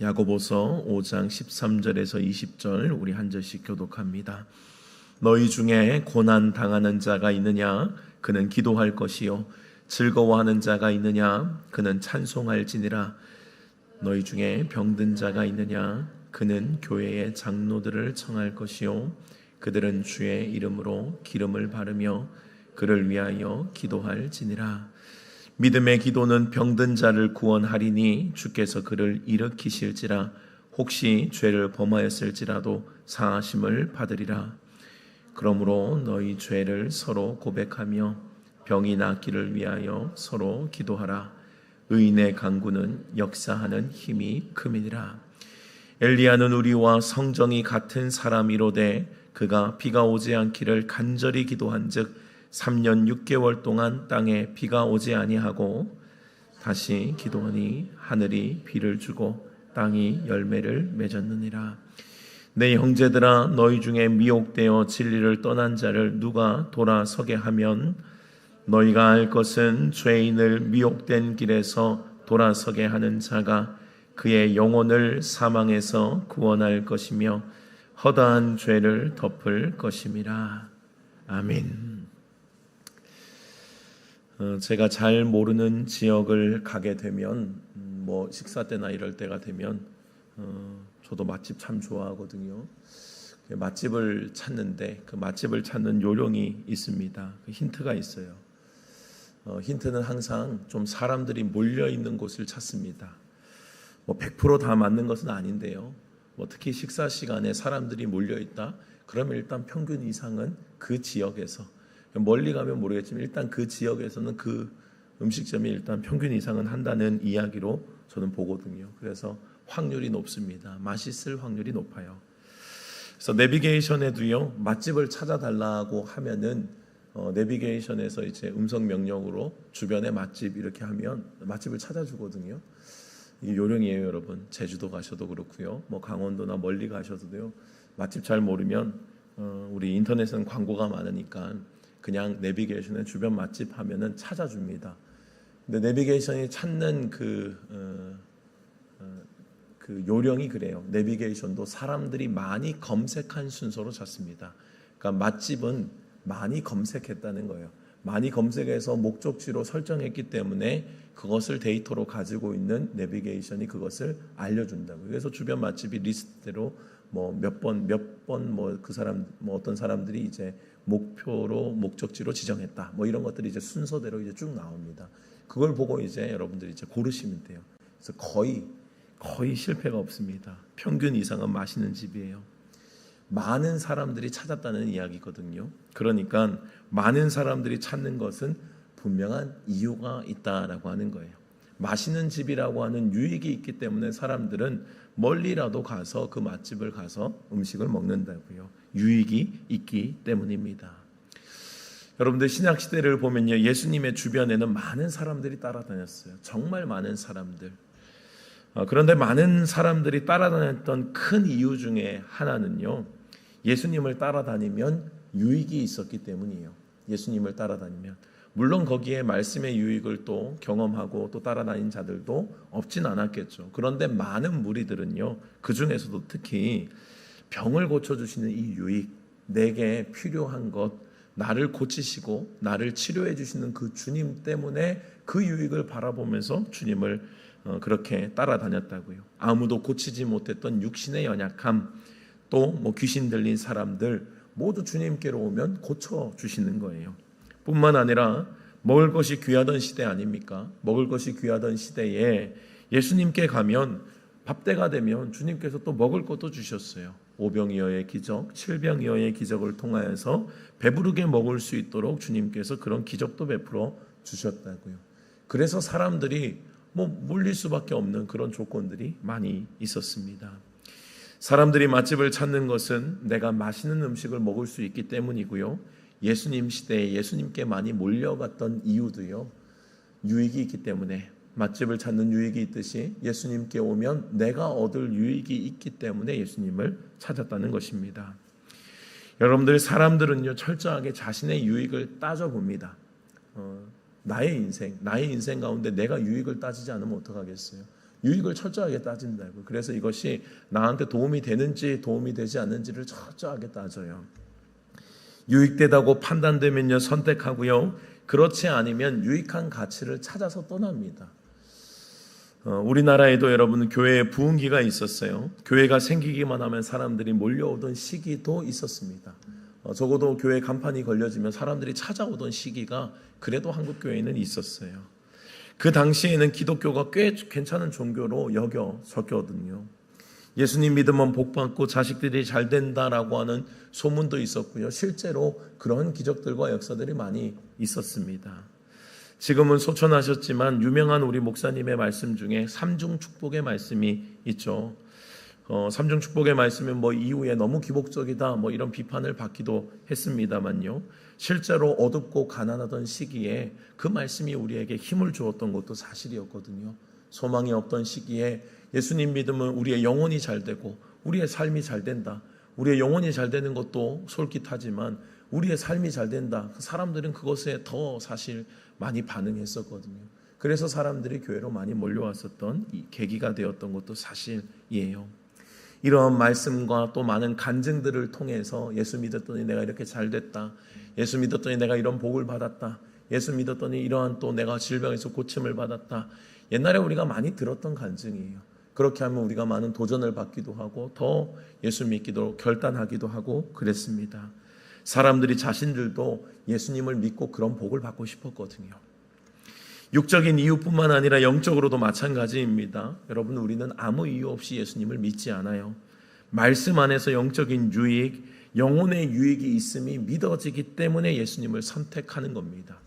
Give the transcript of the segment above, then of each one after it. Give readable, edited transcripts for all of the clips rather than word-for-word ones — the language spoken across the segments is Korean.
야고보서 5장 13절에서 20절 우리 한 절씩 교독합니다. 너희 중에 고난 당하는 자가 있느냐? 그는 기도할 것이요. 즐거워하는 자가 있느냐? 그는 찬송할지니라. 너희 중에 병든 자가 있느냐? 그는 교회의 장로들을 청할 것이요. 그들은 주의 이름으로 기름을 바르며 그를 위하여 기도할지니라. 믿음의 기도는 병든 자를 구원하리니 주께서 그를 일으키실지라. 혹시 죄를 범하였을지라도 사하심을 받으리라. 그러므로 너희 죄를 서로 고백하며 병이 낫기를 위하여 서로 기도하라. 의인의 간구는 역사하는 힘이 큼이니라. 엘리야는 우리와 성정이 같은 사람이로되 그가 비가 오지 않기를 간절히 기도한즉 3년 6개월 동안 땅에 비가 오지 아니하고 다시 기도하니 하늘이 비를 주고 땅이 열매를 맺었느니라. 내 형제들아, 너희 중에 미혹되어 진리를 떠난 자를 누가 돌아서게 하면 너희가 알 것은 죄인을 미혹된 길에서 돌아서게 하는 자가 그의 영혼을 사망에서 구원할 것이며 허다한 죄를 덮을 것임이라. 아멘. 제가 잘 모르는 지역을 가게 되면 식사 때나 이럴 때가 되면 저도 맛집 참 좋아하거든요. 맛집을 찾는데 그 맛집을 찾는 요령이 있습니다. 힌트가 있어요. 힌트는 항상 좀 사람들이 몰려 있는 곳을 찾습니다. 100% 다 맞는 것은 아닌데요. 특히 식사 시간에 사람들이 몰려 있다. 그러면 일단 평균 이상은 그 지역에서, 멀리 가면 모르겠지만 일단 그 지역에서는 그 음식점이 일단 평균 이상은 한다는 이야기로 저는 보거든요. 그래서 확률이 높습니다. 맛있을 확률이 높아요. 그래서 내비게이션에도요, 맛집을 찾아달라고 하면은 내비게이션에서 이제 음성 명령으로 주변에 맛집 이렇게 하면 맛집을 찾아주거든요. 이 요령이에요, 여러분. 제주도 가셔도 그렇고요. 강원도나 멀리 가셔도요. 맛집 잘 모르면 우리 인터넷은 광고가 많으니까 그냥 내비게이션에 주변 맛집 하면은 찾아줍니다. 근데 내비게이션이 찾는 그 요령이 그래요. 내비게이션도 사람들이 많이 검색한 순서로 찾습니다. 그러니까 맛집은 많이 검색했다는 거예요. 많이 검색해서 목적지로 설정했기 때문에 그것을 데이터로 가지고 있는 내비게이션이 그것을 알려준다고요. 그래서 주변 맛집이 리스트대로 그 사람 어떤 사람들이 이제 목적지로 지정했다. 이런 것들이 이제 순서대로 이제 쭉 나옵니다. 그걸 보고 이제 여러분들이 이제 고르시면 돼요. 그래서 거의 실패가 없습니다. 평균 이상은 맛있는 집이에요. 많은 사람들이 찾았다는 이야기거든요. 그러니까 많은 사람들이 찾는 것은 분명한 이유가 있다라고 하는 거예요. 맛있는 집이라고 하는 유익이 있기 때문에 사람들은 멀리라도 가서 그 맛집을 가서 음식을 먹는다고요. 유익이 있기 때문입니다. 여러분들 신약시대를 보면요, 예수님의 주변에는 많은 사람들이 따라다녔어요. 정말 많은 사람들. 그런데 많은 사람들이 따라다녔던 큰 이유 중에 하나는요, 예수님을 따라다니면 유익이 있었기 때문이에요. 예수님을 따라다니면. 물론 거기에 말씀의 유익을 또 경험하고 또 따라다닌 자들도 없진 않았겠죠. 그런데 많은 무리들은요, 그 중에서도 특히 병을 고쳐주시는 이 유익, 내게 필요한 것, 나를 고치시고 나를 치료해 주시는 그 주님 때문에 그 유익을 바라보면서 주님을 그렇게 따라다녔다고요. 아무도 고치지 못했던 육신의 연약함, 또 귀신 들린 사람들 모두 주님께로 오면 고쳐주시는 거예요. 뿐만 아니라 먹을 것이 귀하던 시대 아닙니까? 먹을 것이 귀하던 시대에 예수님께 가면 밥때가 되면 주님께서 또 먹을 것도 주셨어요. 오병이어의 기적, 칠병이어의 기적을 통하여서 배부르게 먹을 수 있도록 주님께서 그런 기적도 베풀어 주셨다고요. 그래서 사람들이 물릴 수밖에 없는 그런 조건들이 많이 있었습니다. 사람들이 맛집을 찾는 것은 내가 맛있는 음식을 먹을 수 있기 때문이고요. 예수님 시대에 예수님께 많이 몰려갔던 이유도요, 유익이 있기 때문에, 맛집을 찾는 유익이 있듯이 예수님께 오면 내가 얻을 유익이 있기 때문에 예수님을 찾았다는 것입니다. 여러분들, 사람들은요, 철저하게 자신의 유익을 따져봅니다. 나의 인생 가운데 내가 유익을 따지지 않으면 어떡하겠어요? 유익을 철저하게 따진다고요. 그래서 이것이 나한테 도움이 되는지 도움이 되지 않는지를 철저하게 따져요. 유익되다고 판단되면요 선택하고요. 그렇지 않으면 유익한 가치를 찾아서 떠납니다. 우리나라에도 여러분 교회에 부흥기가 있었어요. 교회가 생기기만 하면 사람들이 몰려오던 시기도 있었습니다. 적어도 교회 간판이 걸려지면 사람들이 찾아오던 시기가 그래도 한국 교회에는 있었어요. 그 당시에는 기독교가 꽤 괜찮은 종교로 여겨졌거든요. 예수님 믿으면 복받고 자식들이 잘 된다라고 하는 소문도 있었고요. 실제로 그런 기적들과 역사들이 많이 있었습니다. 지금은 소천하셨지만 유명한 우리 목사님의 말씀 중에 삼중 축복의 말씀이 있죠. 삼중 축복의 말씀은 뭐 이후에 너무 기복적이다 뭐 이런 비판을 받기도 했습니다만요. 실제로 어둡고 가난하던 시기에 그 말씀이 우리에게 힘을 주었던 것도 사실이었거든요. 소망이 없던 시기에 예수님 믿으면 우리의 영혼이 잘 되고 우리의 삶이 잘 된다. 우리의 영혼이 잘 되는 것도 솔깃하지만 우리의 삶이 잘 된다. 사람들은 그것에 더 사실 많이 반응했었거든요. 그래서 사람들이 교회로 많이 몰려왔었던 이 계기가 되었던 것도 사실이에요. 이러한 말씀과 또 많은 간증들을 통해서 예수 믿었더니 내가 이렇게 잘 됐다. 예수 믿었더니 내가 이런 복을 받았다. 예수 믿었더니 이러한 또 내가 질병에서 고침을 받았다. 옛날에 우리가 많이 들었던 간증이에요. 그렇게 하면 우리가 많은 도전을 받기도 하고 더 예수 믿기도 결단하기도 하고 그랬습니다. 사람들이 자신들도 예수님을 믿고 그런 복을 받고 싶었거든요. 육적인 이유뿐만 아니라 영적으로도 마찬가지입니다. 여러분, 우리는 아무 이유 없이 예수님을 믿지 않아요. 말씀 안에서 영적인 유익, 영혼의 유익이 있음이 믿어지기 때문에 예수님을 선택하는 겁니다.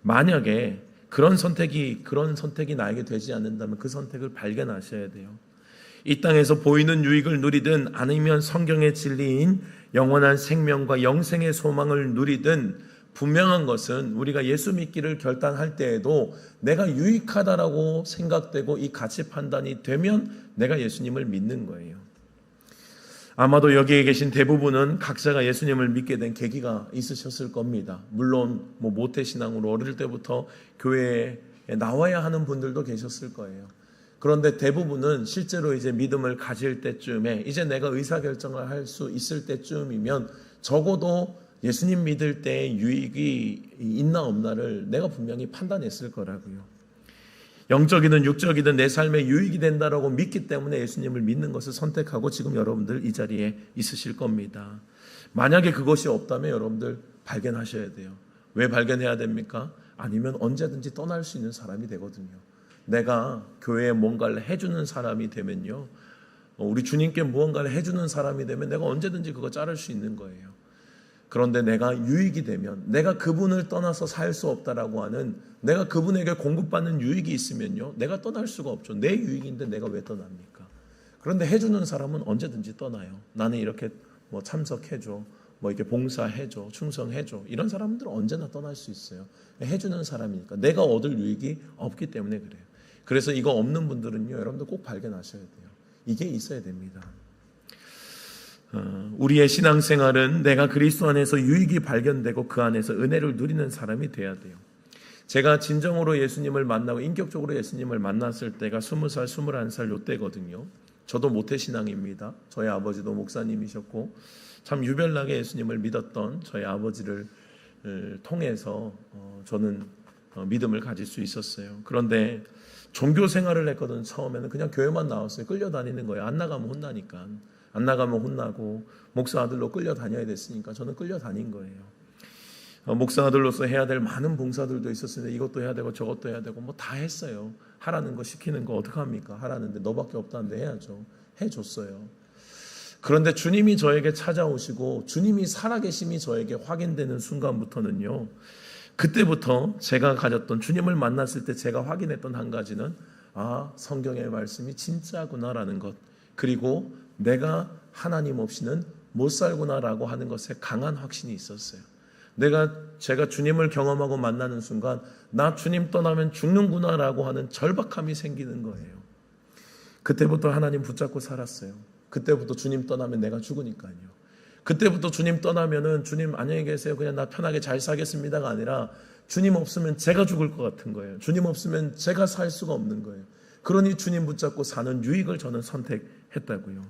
만약에 그런 선택이 나에게 되지 않는다면 그 선택을 발견하셔야 돼요. 이 땅에서 보이는 유익을 누리든 아니면 성경의 진리인 영원한 생명과 영생의 소망을 누리든 분명한 것은 우리가 예수 믿기를 결단할 때에도 내가 유익하다라고 생각되고 이 가치 판단이 되면 내가 예수님을 믿는 거예요. 아마도 여기에 계신 대부분은 각자가 예수님을 믿게 된 계기가 있으셨을 겁니다. 물론 모태신앙으로 어릴 때부터 교회에 나와야 하는 분들도 계셨을 거예요. 그런데 대부분은 실제로 이제 믿음을 가질 때쯤에 이제 내가 의사결정을 할 수 있을 때쯤이면 적어도 예수님 믿을 때 유익이 있나 없나를 내가 분명히 판단했을 거라고요. 영적이든 육적이든 내 삶에 유익이 된다라고 믿기 때문에 예수님을 믿는 것을 선택하고 지금 여러분들 이 자리에 있으실 겁니다. 만약에 그것이 없다면 여러분들 발견하셔야 돼요. 왜 발견해야 됩니까? 아니면 언제든지 떠날 수 있는 사람이 되거든요. 내가 교회에 뭔가를 해주는 사람이 되면요, 우리 주님께 무언가를 해주는 사람이 되면 내가 언제든지 그거 자를 수 있는 거예요. 그런데 내가 유익이 되면, 내가 그분을 떠나서 살 수 없다라고 하는, 내가 그분에게 공급받는 유익이 있으면요, 내가 떠날 수가 없죠. 내 유익인데 내가 왜 떠납니까? 그런데 해주는 사람은 언제든지 떠나요. 나는 이렇게 참석해줘, 이렇게 봉사해줘, 충성해줘, 이런 사람들은 언제나 떠날 수 있어요. 해주는 사람이니까. 내가 얻을 유익이 없기 때문에 그래요. 그래서 이거 없는 분들은요, 여러분들 꼭 발견하셔야 돼요. 이게 있어야 됩니다. 우리의 신앙생활은 내가 그리스도 안에서 유익이 발견되고 그 안에서 은혜를 누리는 사람이 돼야 돼요. 제가 진정으로 예수님을 만나고 인격적으로 예수님을 만났을 때가 20살, 21살 요때거든요. 저도 모태신앙입니다. 저희 아버지도 목사님이셨고 참 유별나게 예수님을 믿었던 저희 아버지를 통해서 저는 믿음을 가질 수 있었어요. 그런데 종교 생활을 했거든. 처음에는 그냥 교회만 나왔어요. 끌려다니는 거예요. 안 나가면 혼나니까. 안 나가면 혼나고, 목사 아들로 끌려다녀야 됐으니까 저는 끌려다닌 거예요. 목사 아들로서 해야 될 많은 봉사들도 있었는데 이것도 해야 되고 저것도 해야 되고 다 했어요. 하라는 거 시키는 거 어떡합니까? 하라는데 너밖에 없다는데 해야죠. 해줬어요. 그런데 주님이 저에게 찾아오시고 주님이 살아계심이 저에게 확인되는 순간부터는요, 그때부터 제가 가졌던, 주님을 만났을 때 제가 확인했던 한 가지는 성경의 말씀이 진짜구나라는 것, 그리고 내가 하나님 없이는 못 살구나라고 하는 것에 강한 확신이 있었어요. 제가 주님을 경험하고 만나는 순간 나 주님 떠나면 죽는구나라고 하는 절박함이 생기는 거예요. 그때부터 하나님 붙잡고 살았어요. 그때부터 주님 떠나면 내가 죽으니까요. 그때부터 주님 떠나면은 주님 안녕히 계세요, 그냥 나 편하게 잘 살겠습니다가 아니라 주님 없으면 제가 죽을 것 같은 거예요. 주님 없으면 제가 살 수가 없는 거예요. 그러니 주님 붙잡고 사는 유익을 저는 선택했다고요.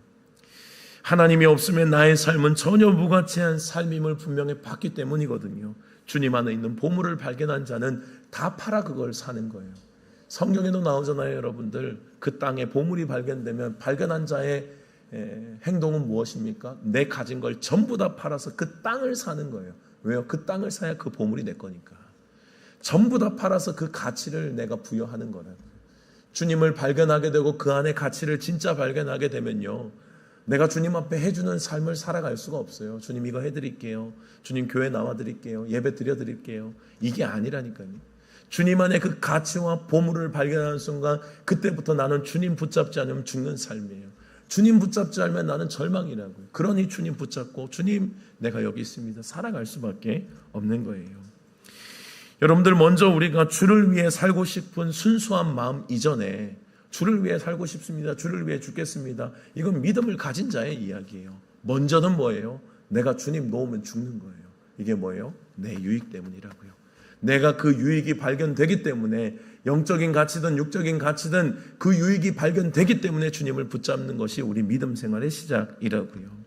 하나님이 없으면 나의 삶은 전혀 무가치한 삶임을 분명히 봤기 때문이거든요. 주님 안에 있는 보물을 발견한 자는 다 팔아 그걸 사는 거예요. 성경에도 나오잖아요, 여러분들. 그 땅에 보물이 발견되면 발견한 자의 행동은 무엇입니까? 내 가진 걸 전부 다 팔아서 그 땅을 사는 거예요. 왜요? 그 땅을 사야 그 보물이 내 거니까. 전부 다 팔아서 그 가치를 내가 부여하는 거라고요. 주님을 발견하게 되고 그 안에 가치를 진짜 발견하게 되면요, 내가 주님 앞에 해주는 삶을 살아갈 수가 없어요. 주님 이거 해드릴게요. 주님 교회 나와드릴게요. 예배 드려드릴게요. 이게 아니라니까요. 주님 안에 그 가치와 보물을 발견하는 순간 그때부터 나는 주님 붙잡지 않으면 죽는 삶이에요. 주님 붙잡지 않으면 나는 절망이라고요. 그러니 주님 붙잡고 주님 내가 여기 있습니다. 살아갈 수밖에 없는 거예요. 여러분들, 먼저 우리가 주를 위해 살고 싶은 순수한 마음 이전에 주를 위해 살고 싶습니다. 주를 위해 죽겠습니다. 이건 믿음을 가진 자의 이야기예요. 먼저는 뭐예요? 내가 주님 놓으면 죽는 거예요. 이게 뭐예요? 내 유익 때문이라고요. 내가 그 유익이 발견되기 때문에, 영적인 가치든 육적인 가치든 그 유익이 발견되기 때문에 주님을 붙잡는 것이 우리 믿음 생활의 시작이라고요.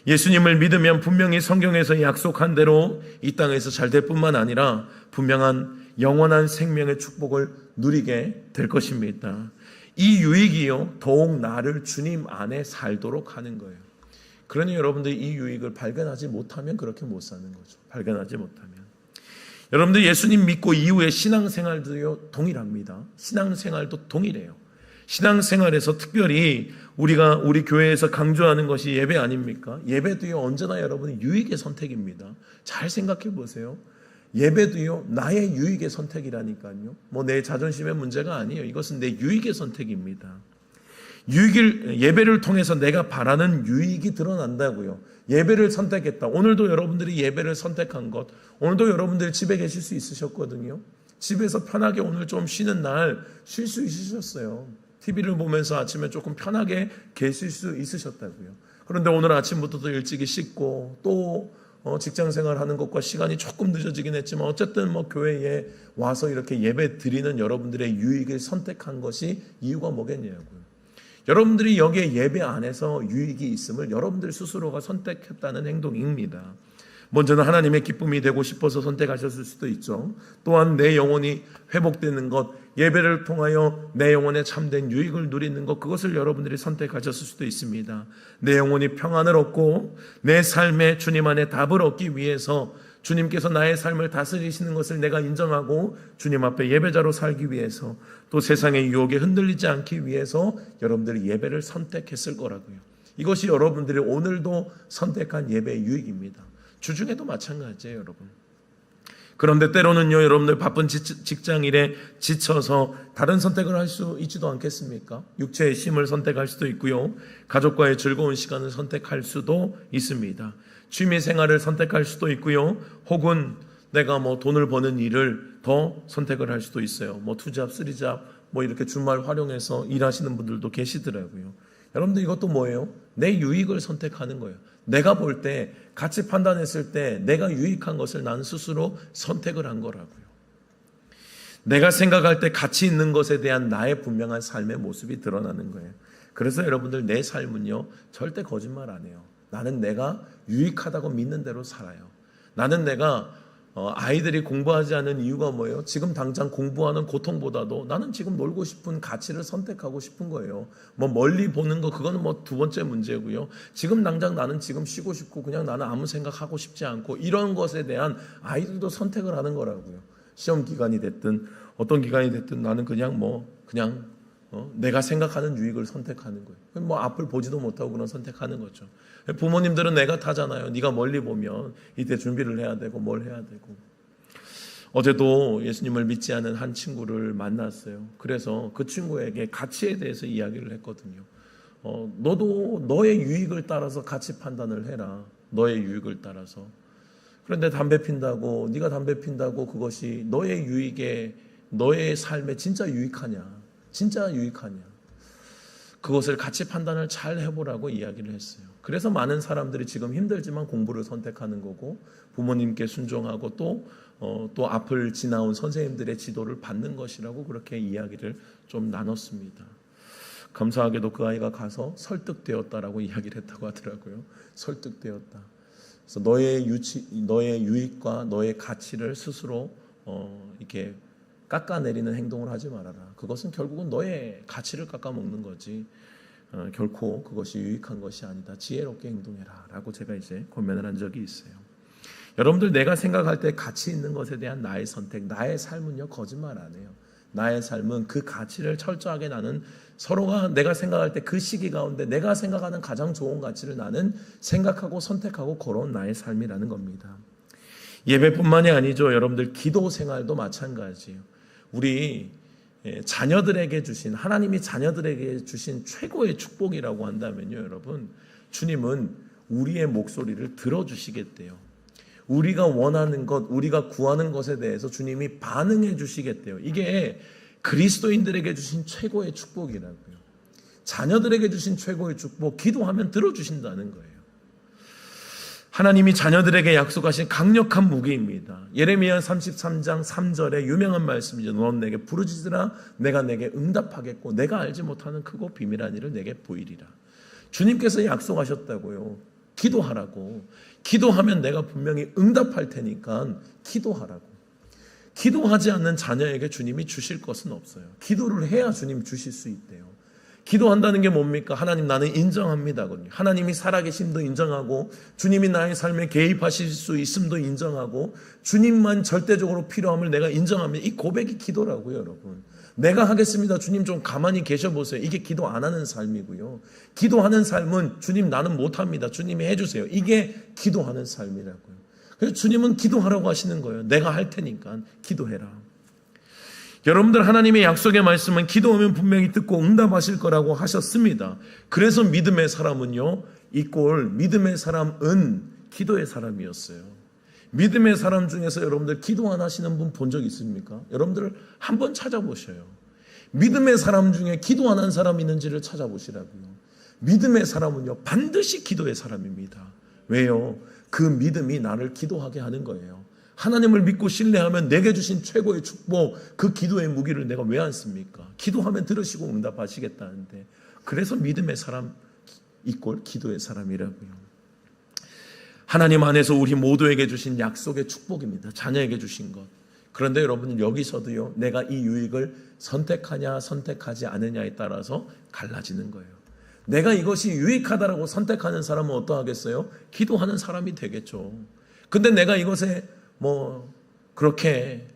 예수님을 믿으면 분명히 성경에서 약속한 대로 이 땅에서 잘 될 뿐만 아니라 분명한 영원한 생명의 축복을 누리게 될 것입니다. 이 유익이요, 더욱 나를 주님 안에 살도록 하는 거예요. 그러니 여러분들 이 유익을 발견하지 못하면 그렇게 못 사는 거죠. 발견하지 못하면. 여러분들 예수님 믿고 이후의 신앙생활도요 동일합니다. 신앙생활도 동일해요. 신앙생활에서 특별히 우리 교회에서 강조하는 것이 예배 아닙니까? 예배도요 언제나 여러분의 유익의 선택입니다. 잘 생각해 보세요. 예배도요 나의 유익의 선택이라니까요. 뭐 내 자존심의 문제가 아니에요. 이것은 내 유익의 선택입니다. 예배를 통해서 내가 바라는 유익이 드러난다고요. 예배를 선택했다. 오늘도 여러분들이 예배를 선택한 것, 오늘도 여러분들이 집에 계실 수 있으셨거든요. 집에서 편하게 오늘 좀 쉬는 날 쉴 수 있으셨어요. TV를 보면서 아침에 조금 편하게 계실 수 있으셨다고요. 그런데 오늘 아침부터도 일찍이 씻고 또 직장생활 하는 것과 시간이 조금 늦어지긴 했지만 어쨌든 교회에 와서 이렇게 예배 드리는 여러분들의 유익을 선택한 것이 이유가 뭐겠냐고요. 여러분들이 여기에 예배 안에서 유익이 있음을 여러분들 스스로가 선택했다는 행동입니다. 먼저는 하나님의 기쁨이 되고 싶어서 선택하셨을 수도 있죠. 또한 내 영혼이 회복되는 것, 예배를 통하여 내 영혼의 참된 유익을 누리는 것, 그것을 여러분들이 선택하셨을 수도 있습니다. 내 영혼이 평안을 얻고 내 삶에 주님 안에 답을 얻기 위해서 주님께서 나의 삶을 다스리시는 것을 내가 인정하고 주님 앞에 예배자로 살기 위해서, 또 세상의 유혹에 흔들리지 않기 위해서 여러분들이 예배를 선택했을 거라고요. 이것이 여러분들이 오늘도 선택한 예배의 유익입니다. 주중에도 마찬가지예요, 여러분. 그런데 때로는요, 여러분들 바쁜 직장일에 지쳐서 다른 선택을 할 수 있지도 않겠습니까? 육체의 쉼을 선택할 수도 있고요, 가족과의 즐거운 시간을 선택할 수도 있습니다. 취미 생활을 선택할 수도 있고요, 혹은 내가 돈을 버는 일을 더 선택을 할 수도 있어요. 투잡, 쓰리잡, 이렇게 주말 활용해서 일하시는 분들도 계시더라고요. 여러분들 이것도 뭐예요? 내 유익을 선택하는 거예요. 내가 볼 때, 가치 판단했을 때 내가 유익한 것을 나는 스스로 선택을 한 거라고요. 내가 생각할 때 가치 있는 것에 대한 나의 분명한 삶의 모습이 드러나는 거예요. 그래서 여러분들 내 삶은요 절대 거짓말 안 해요. 나는 내가 유익하다고 믿는 대로 살아요. 나는 내가 아이들이 공부하지 않은 이유가 뭐예요? 지금 당장 공부하는 고통보다도 나는 지금 놀고 싶은 가치를 선택하고 싶은 거예요. 멀리 보는 거 그거는 두 번째 문제고요. 지금 당장 나는 지금 쉬고 싶고 그냥 나는 아무 생각하고 싶지 않고, 이런 것에 대한 아이들도 선택을 하는 거라고요. 시험 기간이 됐든 어떤 기간이 됐든 나는 그냥 내가 생각하는 유익을 선택하는 거예요. 앞을 보지도 못하고 그런 선택하는 거죠. 부모님들은 내가 타잖아요. 네가 멀리 보면 이때 준비를 해야 되고 뭘 해야 되고. 어제도 예수님을 믿지 않은 한 친구를 만났어요. 그래서 그 친구에게 가치에 대해서 이야기를 했거든요. 너도 너의 유익을 따라서 가치 판단을 해라. 너의 유익을 따라서. 그런데 담배 핀다고, 네가 담배 핀다고 그것이 너의 유익에, 너의 삶에 진짜 유익하냐? 진짜 유익하냐? 그것을 가치 판단을 잘 해보라고 이야기를 했어요. 그래서 많은 사람들이 지금 힘들지만 공부를 선택하는 거고 부모님께 순종하고 또 앞을 지나온 선생님들의 지도를 받는 것이라고 그렇게 이야기를 좀 나눴습니다. 감사하게도 그 아이가 가서 설득되었다라고 이야기를 했다고 하더라고요. 설득되었다. 그래서 너의 유익과 너의 가치를 스스로 이렇게 깎아내리는 행동을 하지 말아라. 그것은 결국은 너의 가치를 깎아먹는 거지. 결코 그것이 유익한 것이 아니다. 지혜롭게 행동해라 라고 제가 이제 권면을 한 적이 있어요. 여러분들, 내가 생각할 때 가치 있는 것에 대한 나의 선택, 나의 삶은요 거짓말 안 해요. 나의 삶은 그 가치를 철저하게 나는 서로가 내가 생각할 때 그 시기 가운데 내가 생각하는 가장 좋은 가치를 나는 생각하고 선택하고 걸어온 나의 삶이라는 겁니다. 예배뿐만이 아니죠. 여러분들, 기도 생활도 마찬가지예요. 우리 자녀들에게 주신, 하나님이 자녀들에게 주신 최고의 축복이라고 한다면요, 여러분, 주님은 우리의 목소리를 들어주시겠대요. 우리가 원하는 것, 우리가 구하는 것에 대해서 주님이 반응해 주시겠대요. 이게 그리스도인들에게 주신 최고의 축복이라고요. 자녀들에게 주신 최고의 축복, 기도하면 들어주신다는 거예요. 하나님이 자녀들에게 약속하신 강력한 무기입니다. 예레미야 33장 3절의 유명한 말씀이죠. 넌 내게 부르짖으라 내가 내게 응답하겠고 내가 알지 못하는 크고 비밀한 일을 내게 보이리라. 주님께서 약속하셨다고요. 기도하라고. 기도하면 내가 분명히 응답할 테니까 기도하라고. 기도하지 않는 자녀에게 주님이 주실 것은 없어요. 기도를 해야 주님 주실 수 있대요. 기도한다는 게 뭡니까? 하나님, 나는 인정합니다. 하나님이 살아계심도 인정하고 주님이 나의 삶에 개입하실 수 있음도 인정하고 주님만 절대적으로 필요함을 내가 인정합니다. 이 고백이 기도라고요, 여러분. 내가 하겠습니다. 주님 좀 가만히 계셔보세요. 이게 기도 안 하는 삶이고요. 기도하는 삶은 주님 나는 못합니다. 주님이 해주세요. 이게 기도하는 삶이라고요. 그래서 주님은 기도하라고 하시는 거예요. 내가 할 테니까 기도해라. 여러분들, 하나님의 약속의 말씀은 기도하면 분명히 듣고 응답하실 거라고 하셨습니다. 그래서 믿음의 사람은요, 이꼴 믿음의 사람은 기도의 사람이었어요. 믿음의 사람 중에서 여러분들 기도 안 하시는 분 본 적 있습니까? 여러분들 한번 찾아보셔요. 믿음의 사람 중에 기도 안 한 사람 있는지를 찾아보시라고요. 믿음의 사람은요 반드시 기도의 사람입니다. 왜요? 그 믿음이 나를 기도하게 하는 거예요. 하나님을 믿고 신뢰하면 내게 주신 최고의 축복, 그 기도의 무기를 내가 왜 안 씁니까? 기도하면 들으시고 응답하시겠다는데. 그래서 믿음의 사람 이꼴 기도의 사람이라고요. 하나님 안에서 우리 모두에게 주신 약속의 축복입니다. 자녀에게 주신 것. 그런데 여러분, 여기서도요, 내가 이 유익을 선택하냐 선택하지 않느냐에 따라서 갈라지는 거예요. 내가 이것이 유익하다라고 선택하는 사람은 어떠하겠어요? 기도하는 사람이 되겠죠. 근데 내가 이것에 그렇게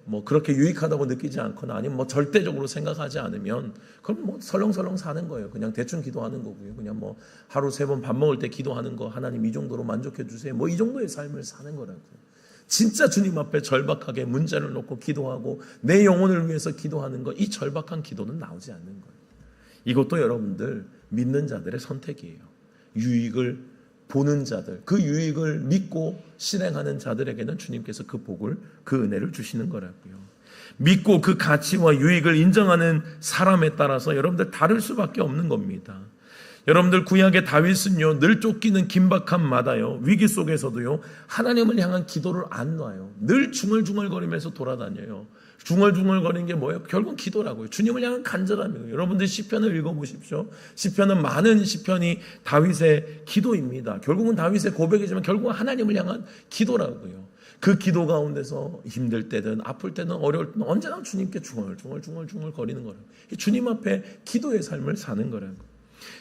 유익하다고 느끼지 않거나 아니면 절대적으로 생각하지 않으면 그럼 설렁설렁 사는 거예요. 그냥 대충 기도하는 거고요. 그냥 하루 3번 밥 먹을 때 기도하는 거, 하나님 이 정도로 만족해 주세요. 이 정도의 삶을 사는 거라고요. 진짜 주님 앞에 절박하게 문제를 놓고 기도하고 내 영혼을 위해서 기도하는 거, 이 절박한 기도는 나오지 않는 거예요. 이것도 여러분들 믿는 자들의 선택이에요. 유익을 보는 자들, 그 유익을 믿고 실행하는 자들에게는 주님께서 그 복을, 그 은혜를 주시는 거라고요. 믿고 그 가치와 유익을 인정하는 사람에 따라서 여러분들 다를 수밖에 없는 겁니다. 여러분들, 구약의 다윗은요 늘 쫓기는 긴박한 마다요 위기 속에서도요 하나님을 향한 기도를 안 놔요. 늘 중얼중얼거리면서 돌아다녀요. 중얼중얼거리는 게 뭐예요? 결국 기도라고요. 주님을 향한 간절함이에요. 여러분들 시편을 읽어보십시오. 시편은 많은 시편이 다윗의 기도입니다. 결국은 다윗의 고백이지만 결국은 하나님을 향한 기도라고요. 그 기도 가운데서 힘들 때든 아플 때든 어려울 때든 언제나 주님께 중얼중얼 거리는 거라고. 주님 앞에 기도의 삶을 사는 거라고.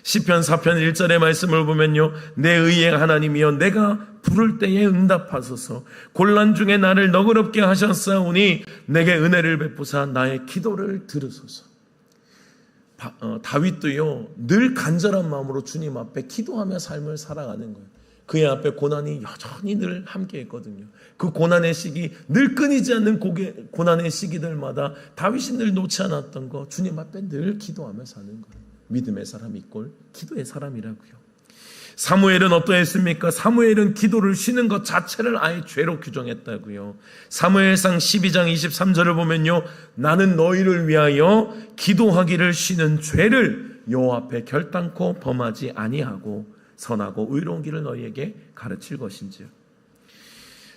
시편 4편 1절의 말씀을 보면요, 내 의의 하나님이여 내가 부를 때에 응답하소서. 곤란 중에 나를 너그럽게 하셨사오니 내게 은혜를 베푸사 나의 기도를 들으소서. 다윗도요 늘 간절한 마음으로 주님 앞에 기도하며 삶을 살아가는 거예요. 그의 앞에 고난이 여전히 늘 함께 했거든요. 그 고난의 시기, 늘 끊이지 않는 고난의 시기들마다 다윗이 늘 놓지 않았던 거, 주님 앞에 늘 기도하며 사는 거예요. 믿음의 사람 이꼴 기도의 사람이라고요. 사무엘은 어떠했습니까? 사무엘은 기도를 쉬는 것 자체를 아예 죄로 규정했다고요. 사무엘상 12장 23절을 보면요, 나는 너희를 위하여 기도하기를 쉬는 죄를 여호와 앞에 결단코 범하지 아니하고 선하고 의로운 길을 너희에게 가르칠 것인지요.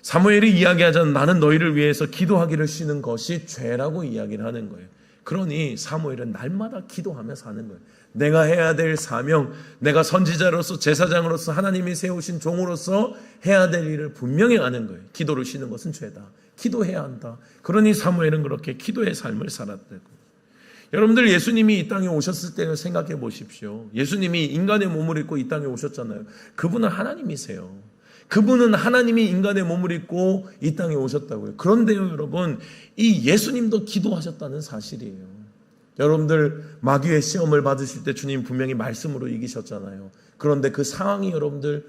사무엘이 이야기하자면 나는 너희를 위해서 기도하기를 쉬는 것이 죄라고 이야기를 하는 거예요. 그러니 사무엘은 날마다 기도하며 사는 거예요. 내가 해야 될 사명, 내가 선지자로서 제사장으로서 하나님이 세우신 종으로서 해야 될 일을 분명히 아는 거예요. 기도를 쉬는 것은 죄다. 기도해야 한다. 그러니 사무엘은 그렇게 기도의 삶을 살았다고. 여러분들 예수님이 이 땅에 오셨을 때를 생각해 보십시오. 예수님이 인간의 몸을 입고 이 땅에 오셨잖아요. 그분은 하나님이세요. 그분은 하나님이 인간의 몸을 입고 이 땅에 오셨다고요. 그런데요, 여러분, 이 예수님도 기도하셨다는 사실이에요. 여러분들 마귀의 시험을 받으실 때 주님 분명히 말씀으로 이기셨잖아요. 그런데 그 상황이 여러분들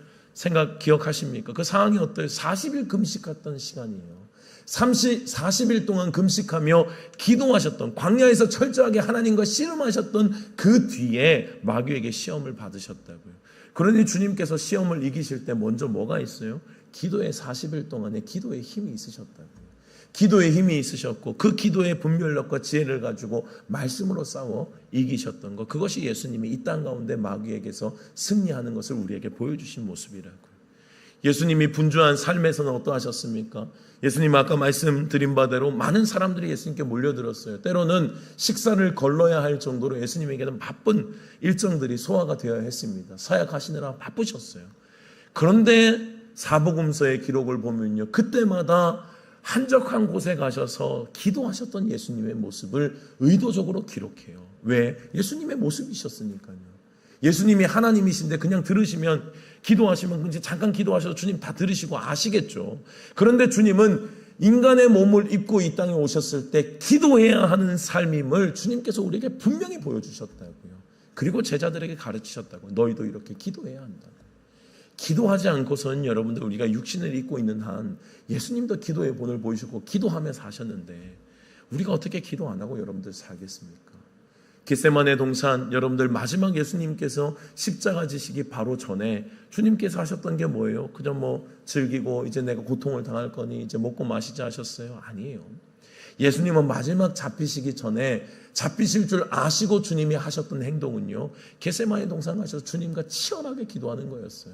기억하십니까? 그 상황이 어때요? 40일 금식했던 시간이에요. 40일 동안 금식하며 기도하셨던, 광야에서 철저하게 하나님과 씨름하셨던 그 뒤에 마귀에게 시험을 받으셨다고요. 그러니 주님께서 시험을 이기실 때 먼저 뭐가 있어요? 기도의 40일 동안에 기도의 힘이 있으셨다고요. 기도의 힘이 있으셨고 그 기도의 분별력과 지혜를 가지고 말씀으로 싸워 이기셨던 것, 그것이 예수님이 이 땅 가운데 마귀에게서 승리하는 것을 우리에게 보여주신 모습이라고요. 예수님이 분주한 삶에서는 어떠하셨습니까? 예수님 아까 말씀드린 바대로 많은 사람들이 예수님께 몰려들었어요. 때로는 식사를 걸러야 할 정도로 예수님에게는 바쁜 일정들이 소화가 되어야 했습니다. 사역하시느라 바쁘셨어요. 그런데 사복음서의 기록을 보면요, 그때마다 한적한 곳에 가셔서 기도하셨던 예수님의 모습을 의도적으로 기록해요. 왜? 예수님의 모습이셨으니까요. 예수님이 하나님이신데 그냥 들으시면, 기도하시면 이제 잠깐 기도하셔서 주님 다 들으시고 아시겠죠. 그런데 주님은 인간의 몸을 입고 이 땅에 오셨을 때 기도해야 하는 삶임을 주님께서 우리에게 분명히 보여주셨다고요. 그리고 제자들에게 가르치셨다고. 너희도 이렇게 기도해야 한다고. 기도하지 않고서는 여러분들, 우리가 육신을 입고 있는 한 예수님도 기도의 본을 보이시고 기도하며 사셨는데 우리가 어떻게 기도 안 하고 여러분들 살겠습니까? 겟세마네 동산, 여러분들 마지막 예수님께서 십자가 지시기 바로 전에 주님께서 하셨던 게 뭐예요? 그저 즐기고 이제 내가 고통을 당할 거니 이제 먹고 마시자 하셨어요? 아니에요. 예수님은 마지막 잡히시기 전에, 잡히실 줄 아시고 주님이 하셨던 행동은요, 겟세마네 동산 가셔서 주님과 치열하게 기도하는 거였어요.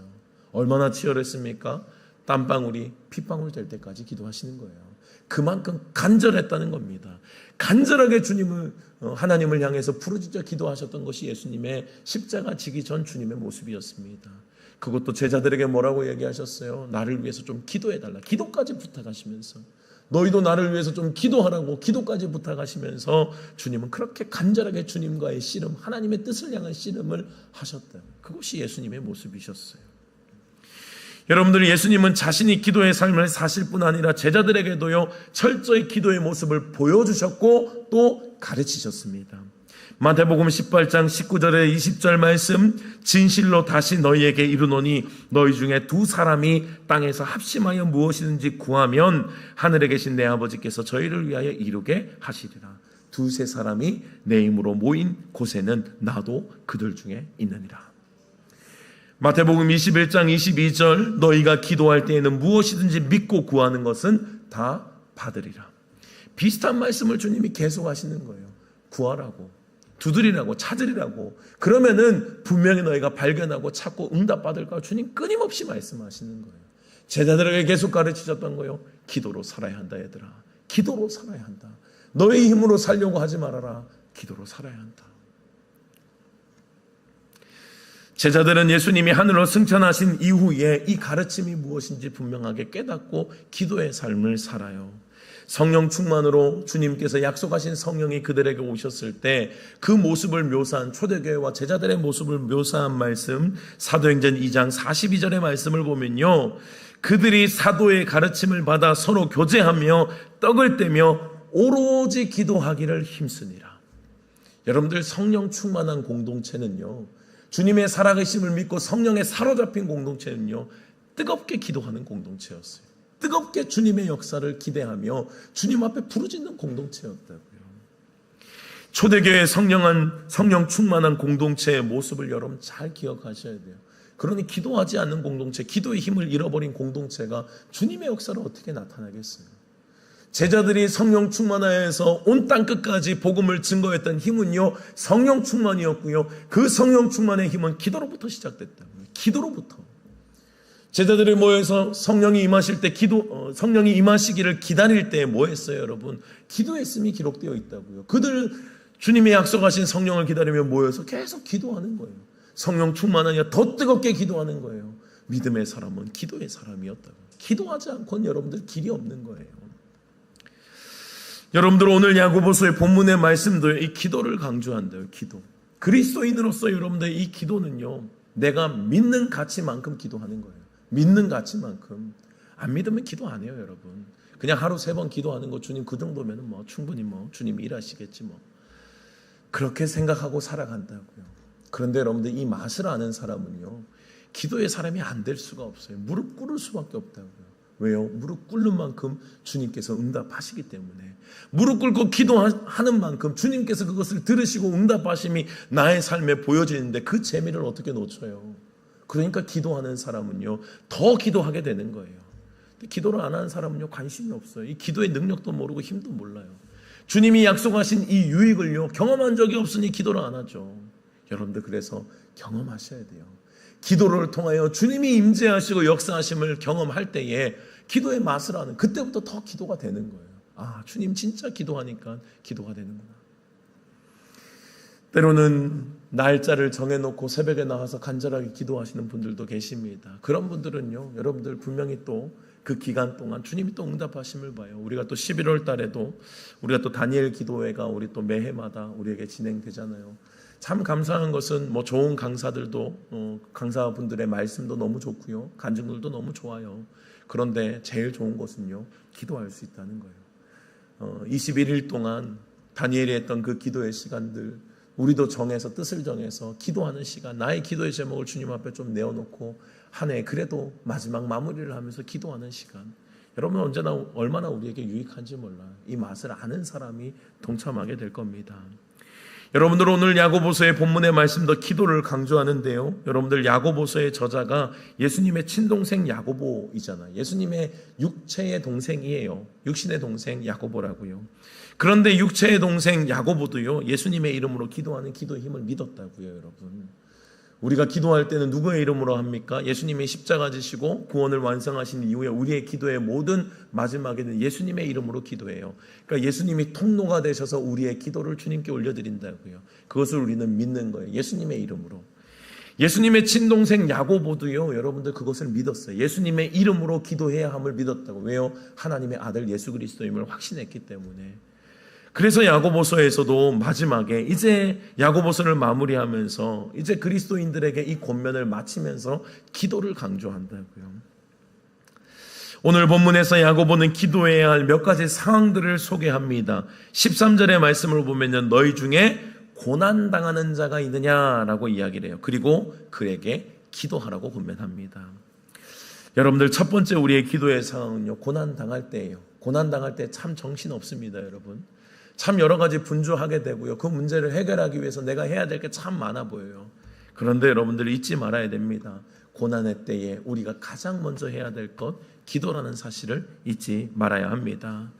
얼마나 치열했습니까? 땀방울이 핏방울 될 때까지 기도하시는 거예요. 그만큼 간절했다는 겁니다. 간절하게 하나님을 향해서 부르짖어 기도하셨던 것이 예수님의 십자가 지기 전 주님의 모습이었습니다. 그것도 제자들에게 뭐라고 얘기하셨어요? 나를 위해서 좀 기도해달라. 기도까지 부탁하시면서, 너희도 나를 위해서 좀 기도하라고 기도까지 부탁하시면서 주님은 그렇게 간절하게 주님과의 씨름, 하나님의 뜻을 향한 씨름을 하셨다. 그것이 예수님의 모습이셨어요. 여러분들, 예수님은 자신이 기도의 삶을 사실 뿐 아니라 제자들에게도요, 철저히 기도의 모습을 보여주셨고 또 가르치셨습니다. 마태복음 18장 19절에 20절 말씀, 진실로 다시 너희에게 이르노니 너희 중에 두 사람이 땅에서 합심하여 무엇이든지 구하면 하늘에 계신 내 아버지께서 저희를 위하여 이루게 하시리라. 두세 사람이 내 이름으로 모인 곳에는 나도 그들 중에 있느니라. 마태복음 21장 22절, 너희가 기도할 때에는 무엇이든지 믿고 구하는 것은 다 받으리라. 비슷한 말씀을 주님이 계속 하시는 거예요. 구하라고, 두드리라고, 찾으리라고. 그러면은 분명히 너희가 발견하고 찾고 응답받을 거라고 주님 끊임없이 말씀하시는 거예요. 제자들에게 계속 가르치셨던 거예요. 기도로 살아야 한다, 얘들아. 기도로 살아야 한다. 너의 힘으로 살려고 하지 말아라. 기도로 살아야 한다. 제자들은 예수님이 하늘로 승천하신 이후에 이 가르침이 무엇인지 분명하게 깨닫고 기도의 삶을 살아요. 성령 충만으로 주님께서 약속하신 성령이 그들에게 오셨을 때 그 모습을 묘사한, 초대교회와 제자들의 모습을 묘사한 말씀, 사도행전 2장 42절의 말씀을 보면요, 그들이 사도의 가르침을 받아 서로 교제하며 떡을 떼며 오로지 기도하기를 힘쓰니라. 여러분들, 성령 충만한 공동체는요, 주님의 살아계심을 믿고 성령에 사로잡힌 공동체는요, 뜨겁게 기도하는 공동체였어요. 뜨겁게 주님의 역사를 기대하며 주님 앞에 부르짖는 공동체였다고요. 초대교회의 성령 충만한 공동체의 모습을 여러분 잘 기억하셔야 돼요. 그러니 기도하지 않는 공동체, 기도의 힘을 잃어버린 공동체가 주님의 역사를 어떻게 나타나겠어요? 제자들이 성령 충만하여서 온 땅 끝까지 복음을 증거했던 힘은요, 성령 충만이었고요. 그 성령 충만의 힘은 기도로부터 시작됐다. 기도로부터. 제자들이 모여서 성령이 임하실 때 성령이 임하시기를 기다릴 때 뭐 했어요, 여러분? 기도했음이 기록되어 있다고요. 그들 주님이 약속하신 성령을 기다리며 모여서 계속 기도하는 거예요. 성령 충만하냐 더 뜨겁게 기도하는 거예요. 믿음의 사람은 기도의 사람이었다고. 기도하지 않고는 여러분들 길이 없는 거예요. 여러분들 오늘 야고보서의 본문의 말씀도 이 기도를 강조한대요. 기도. 그리스도인으로서 여러분들 이 기도는요, 내가 믿는 가치만큼 기도하는 거예요. 믿는 가치만큼. 안 믿으면 기도 안 해요, 여러분. 그냥 하루 3번 기도하는 거 주님 그 정도면 뭐 충분히 뭐 주님이 일하시겠지 뭐. 그렇게 생각하고 살아간다고요. 그런데 여러분들 이 맛을 아는 사람은요, 기도의 사람이 안 될 수가 없어요. 무릎 꿇을 수밖에 없다고요. 왜요? 무릎 꿇는 만큼 주님께서 응답하시기 때문에. 무릎 꿇고 기도하는 만큼 주님께서 그것을 들으시고 응답하심이 나의 삶에 보여지는데 그 재미를 어떻게 놓쳐요? 그러니까 기도하는 사람은요, 더 기도하게 되는 거예요. 근데 기도를 안 하는 사람은요, 관심이 없어요. 이 기도의 능력도 모르고 힘도 몰라요. 주님이 약속하신 이 유익을요, 경험한 적이 없으니 기도를 안 하죠. 여러분들 그래서 경험하셔야 돼요. 기도를 통하여 주님이 임재하시고 역사하심을 경험할 때에 기도의 맛을 아는, 그때부터 더 기도가 되는 거예요. 아, 주님 진짜 기도하니까 기도가 되는구나. 때로는 날짜를 정해놓고 새벽에 나와서 간절하게 기도하시는 분들도 계십니다. 그런 분들은요, 여러분들 분명히 또 그 기간 동안 주님이 또 응답하심을 봐요. 우리가 또 11월 달에도 우리가 또 다니엘 기도회가 우리 또 매해마다 우리에게 진행되잖아요. 참 감사한 것은 뭐 좋은 강사들도 강사분들의 말씀도 너무 좋고요, 간증들도 너무 좋아요. 그런데 제일 좋은 것은요, 기도할 수 있다는 거예요. 21일 동안 다니엘이 했던 그 기도의 시간들, 우리도 정해서 뜻을 정해서 기도하는 시간, 나의 기도의 제목을 주님 앞에 좀 내어놓고 한 해 그래도 마지막 마무리를 하면서 기도하는 시간, 여러분 언제나 얼마나 우리에게 유익한지 몰라요. 이 맛을 아는 사람이 동참하게 될 겁니다. 여러분들 오늘 야고보서의 본문의 말씀도 기도를 강조하는데요, 여러분들 야고보서의 저자가 예수님의 친동생 야고보이잖아요. 예수님의 육체의 동생이에요. 육신의 동생 야고보라고요. 그런데 육체의 동생 야고보도요, 예수님의 이름으로 기도하는 기도의 힘을 믿었다고요. 여러분, 우리가 기도할 때는 누구의 이름으로 합니까? 예수님이 십자가 지시고 구원을 완성하신 이후에 우리의 기도의 모든 마지막에는 예수님의 이름으로 기도해요. 그러니까 예수님이 통로가 되셔서 우리의 기도를 주님께 올려드린다고요. 그것을 우리는 믿는 거예요. 예수님의 이름으로. 예수님의 친동생 야고보도요, 여러분들 그것을 믿었어요. 예수님의 이름으로 기도해야 함을 믿었다고. 왜요? 하나님의 아들 예수 그리스도임을 확신했기 때문에. 그래서 야고보서에서도 마지막에 이제 야고보서를 마무리하면서 이제 그리스도인들에게 이 권면을 마치면서 기도를 강조한다고요. 오늘 본문에서 야고보는 기도해야 할 몇 가지 상황들을 소개합니다. 13절의 말씀을 보면 너희 중에 고난당하는 자가 있느냐라고 이야기를 해요. 그리고 그에게 기도하라고 권면합니다. 여러분들 첫 번째 우리의 기도의 상황은요, 고난당할 때예요. 고난당할 때 참 정신없습니다. 여러분, 참 여러 가지 분주하게 되고요, 그 문제를 해결하기 위해서 내가 해야 될 게 참 많아 보여요. 그런데 여러분들 잊지 말아야 됩니다. 고난의 때에 우리가 가장 먼저 해야 될 것, 기도라는 사실을 잊지 말아야 합니다.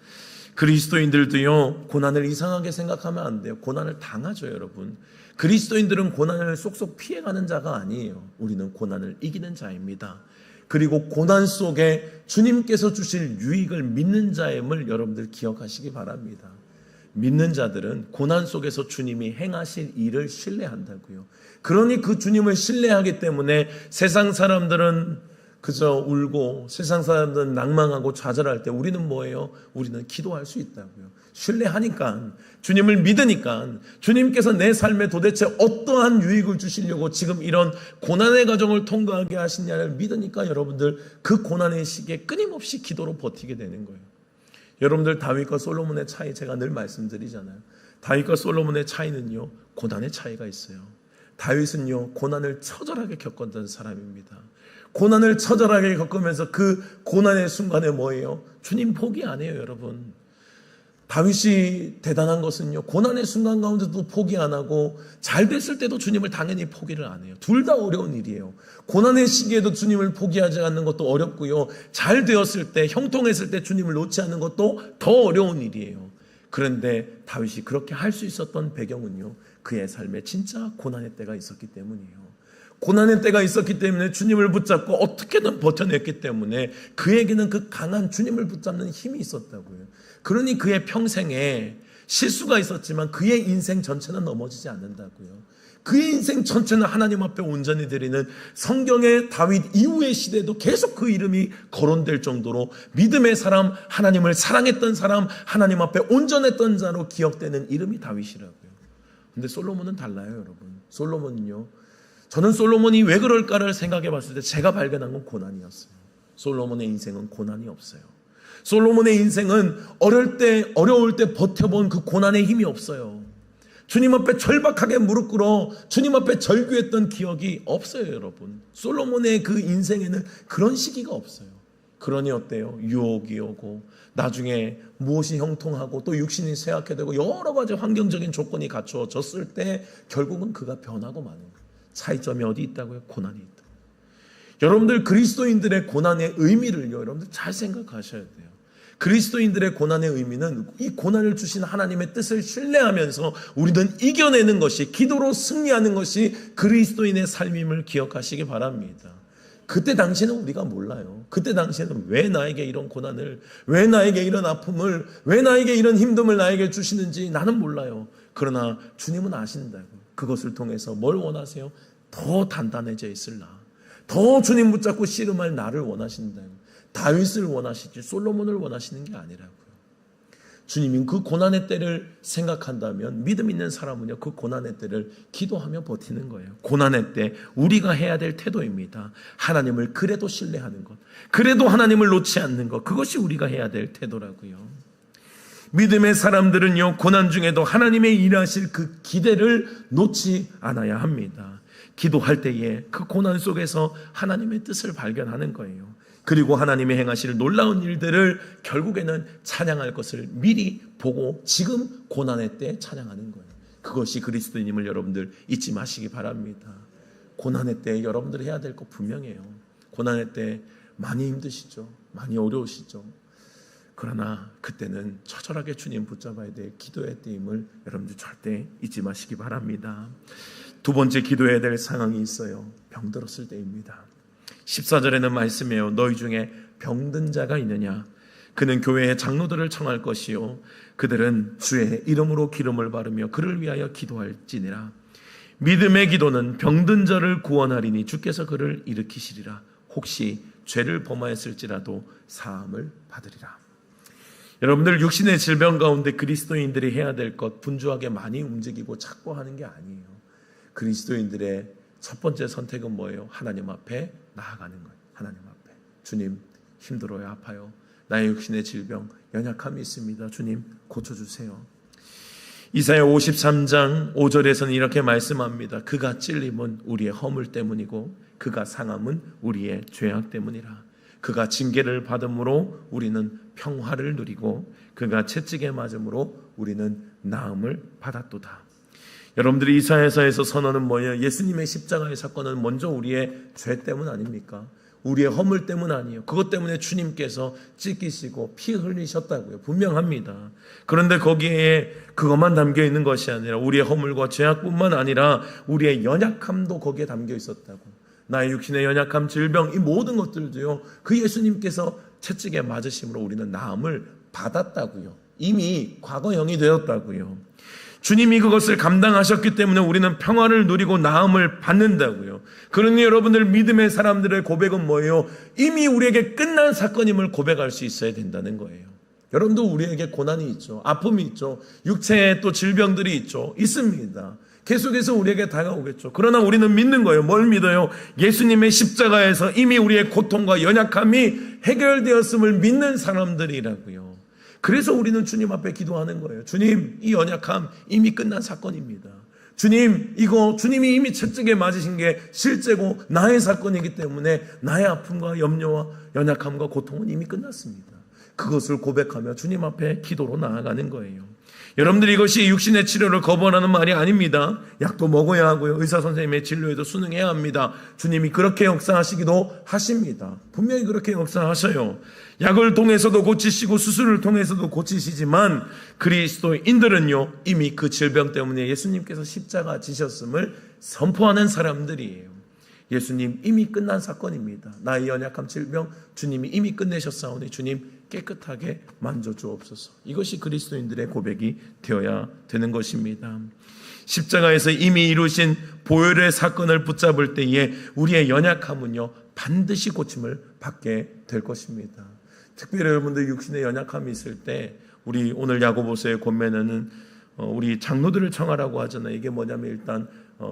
그리스도인들도요, 고난을 이상하게 생각하면 안 돼요. 고난을 당하죠. 여러분, 그리스도인들은 고난을 쏙쏙 피해가는 자가 아니에요. 우리는 고난을 이기는 자입니다. 그리고 고난 속에 주님께서 주실 유익을 믿는 자임을 여러분들 기억하시기 바랍니다. 믿는 자들은 고난 속에서 주님이 행하실 일을 신뢰한다고요. 그러니 그 주님을 신뢰하기 때문에 세상 사람들은 그저 울고 세상 사람들은 낭망하고 좌절할 때 우리는 뭐예요? 우리는 기도할 수 있다고요. 신뢰하니까, 주님을 믿으니까, 주님께서 내 삶에 도대체 어떠한 유익을 주시려고 지금 이런 고난의 과정을 통과하게 하시냐를 믿으니까 여러분들 그 고난의 시기에 끊임없이 기도로 버티게 되는 거예요. 여러분들 다윗과 솔로몬의 차이 제가 늘 말씀드리잖아요. 다윗과 솔로몬의 차이는요, 고난의 차이가 있어요. 다윗은요, 고난을 처절하게 겪었던 사람입니다. 고난을 처절하게 겪으면서 그 고난의 순간에 뭐예요? 주님 포기 안 해요. 여러분, 다윗이 대단한 것은요, 고난의 순간 가운데도 포기 안 하고 잘 됐을 때도 주님을 당연히 포기를 안 해요. 둘 다 어려운 일이에요. 고난의 시기에도 주님을 포기하지 않는 것도 어렵고요, 잘 되었을 때, 형통했을 때 주님을 놓지 않는 것도 더 어려운 일이에요. 그런데 다윗이 그렇게 할 수 있었던 배경은요, 그의 삶에 진짜 고난의 때가 있었기 때문이에요. 고난의 때가 있었기 때문에 주님을 붙잡고 어떻게든 버텨냈기 때문에 그에게는 그 강한 주님을 붙잡는 힘이 있었다고요. 그러니 그의 평생에 실수가 있었지만 그의 인생 전체는 넘어지지 않는다고요. 그의 인생 전체는 하나님 앞에 온전히 드리는, 성경의 다윗 이후의 시대도 계속 그 이름이 거론될 정도로 믿음의 사람, 하나님을 사랑했던 사람, 하나님 앞에 온전했던 자로 기억되는 이름이 다윗이라고요. 근데 솔로몬은 달라요, 여러분. 솔로몬은요, 저는 솔로몬이 왜 그럴까를 생각해 봤을 때 제가 발견한 건 고난이었어요. 솔로몬의 인생은 고난이 없어요. 솔로몬의 인생은 어려울 때 버텨본 그 고난의 힘이 없어요. 주님 앞에 절박하게 무릎 꿇어 주님 앞에 절규했던 기억이 없어요, 여러분. 솔로몬의 그 인생에는 그런 시기가 없어요. 그러니 어때요? 유혹이 오고 나중에 무엇이 형통하고 또 육신이 쇠약해되고 여러 가지 환경적인 조건이 갖추어졌을 때 결국은 그가 변하고 마는 거예요. 차이점이 어디 있다고요? 고난이 있다. 여러분들 그리스도인들의 고난의 의미를요, 여러분들 잘 생각하셔야 돼요. 그리스도인들의 고난의 의미는 이 고난을 주신 하나님의 뜻을 신뢰하면서 우리는 이겨내는 것이, 기도로 승리하는 것이 그리스도인의 삶임을 기억하시기 바랍니다. 그때 당시에는 우리가 몰라요. 그때 당시에는 왜 나에게 이런 고난을, 왜 나에게 이런 아픔을, 왜 나에게 이런 힘듦을 나에게 주시는지 나는 몰라요. 그러나 주님은 아신다고. 그것을 통해서 뭘 원하세요? 더 단단해져 있을 나, 더 주님 붙잡고 씨름할 나를 원하신다고. 다윗을 원하시지 솔로몬을 원하시는 게 아니라고요. 주님이 그 고난의 때를 생각한다면 믿음 있는 사람은요, 그 고난의 때를 기도하며 버티는 거예요. 고난의 때 우리가 해야 될 태도입니다. 하나님을 그래도 신뢰하는 것, 그래도 하나님을 놓지 않는 것, 그것이 우리가 해야 될 태도라고요. 믿음의 사람들은요, 고난 중에도 하나님의 일하실 그 기대를 놓지 않아야 합니다. 기도할 때에 그 고난 속에서 하나님의 뜻을 발견하는 거예요. 그리고 하나님의 행하실 놀라운 일들을 결국에는 찬양할 것을 미리 보고 지금 고난의 때 찬양하는 거예요. 그것이 그리스도인임을 여러분들 잊지 마시기 바랍니다. 고난의 때 여러분들이 해야 될 거 분명해요. 고난의 때 많이 힘드시죠? 많이 어려우시죠? 그러나 그때는 처절하게 주님 붙잡아야 될 기도의 때임을 여러분들 절대 잊지 마시기 바랍니다. 두 번째 기도해야 될 상황이 있어요. 병들었을 때입니다. 14절에는 말씀해요. 너희 중에 병든 자가 있느냐? 그는 교회의 장로들을 청할 것이요 그들은 주의 이름으로 기름을 바르며 그를 위하여 기도할지니라. 믿음의 기도는 병든 자를 구원하리니 주께서 그를 일으키시리라. 혹시 죄를 범하였을지라도 사함을 받으리라. 여러분들 육신의 질병 가운데 그리스도인들이 해야 될 것 분주하게 많이 움직이고 찾고 하는 게 아니에요. 그리스도인들의 첫 번째 선택은 뭐예요? 하나님 앞에 나아가는 거예요. 하나님 앞에. 주님, 힘들어요, 아파요. 나의 육신의 질병, 연약함이 있습니다. 주님, 고쳐주세요. 이사야 53장 5절에서는 이렇게 말씀합니다. 그가 찔림은 우리의 허물 때문이고 그가 상함은 우리의 죄악 때문이라. 그가 징계를 받음으로 우리는 평화를 누리고 그가 채찍에 맞음으로 우리는 나음을 받았도다. 여러분들이 이사야서에서 선언은 뭐예요? 예수님의 십자가의 사건은 먼저 우리의 죄 때문 아닙니까? 우리의 허물 때문 아니에요. 그것 때문에 주님께서 찢기시고 피 흘리셨다고요. 분명합니다. 그런데 거기에 그것만 담겨 있는 것이 아니라 우리의 허물과 죄악뿐만 아니라 우리의 연약함도 거기에 담겨 있었다고. 나의 육신의 연약함, 질병, 이 모든 것들도요, 그 예수님께서 채찍에 맞으심으로 우리는 나음을 받았다고요. 이미 과거형이 되었다고요. 주님이 그것을 감당하셨기 때문에 우리는 평화를 누리고 나음을 받는다고요. 그러니 여러분들 믿음의 사람들의 고백은 뭐예요? 이미 우리에게 끝난 사건임을 고백할 수 있어야 된다는 거예요. 여러분도 우리에게 고난이 있죠. 아픔이 있죠. 육체에 또 질병들이 있죠. 있습니다. 계속해서 우리에게 다가오겠죠. 그러나 우리는 믿는 거예요. 뭘 믿어요? 예수님의 십자가에서 이미 우리의 고통과 연약함이 해결되었음을 믿는 사람들이라고요. 그래서 우리는 주님 앞에 기도하는 거예요. 주님, 이 연약함 이미 끝난 사건입니다. 주님, 이거 주님이 이미 채찍에 맞으신 게 실제고 나의 사건이기 때문에 나의 아픔과 염려와 연약함과 고통은 이미 끝났습니다. 그것을 고백하며 주님 앞에 기도로 나아가는 거예요. 여러분들 이것이 육신의 치료를 거부하는 말이 아닙니다. 약도 먹어야 하고요. 의사 선생님의 진료에도 순응해야 합니다. 주님이 그렇게 역사하시기도 하십니다. 분명히 그렇게 역사하셔요. 약을 통해서도 고치시고 수술을 통해서도 고치시지만 그리스도인들은요 이미 그 질병 때문에 예수님께서 십자가 지셨음을 선포하는 사람들이에요. 예수님 이미 끝난 사건입니다. 나의 연약함 질병 주님이 이미 끝내셨사오니 주님 깨끗하게 만져주옵소서. 이것이 그리스도인들의 고백이 되어야 되는 것입니다. 십자가에서 이미 이루신 보혈의 사건을 붙잡을 때에 우리의 연약함은요 반드시 고침을 받게 될 것입니다. 특별히 여러분들 육신의 연약함이 있을 때 우리 오늘 야고보서의 권면에는 우리 장로들을 청하라고 하잖아요. 이게 뭐냐면 일단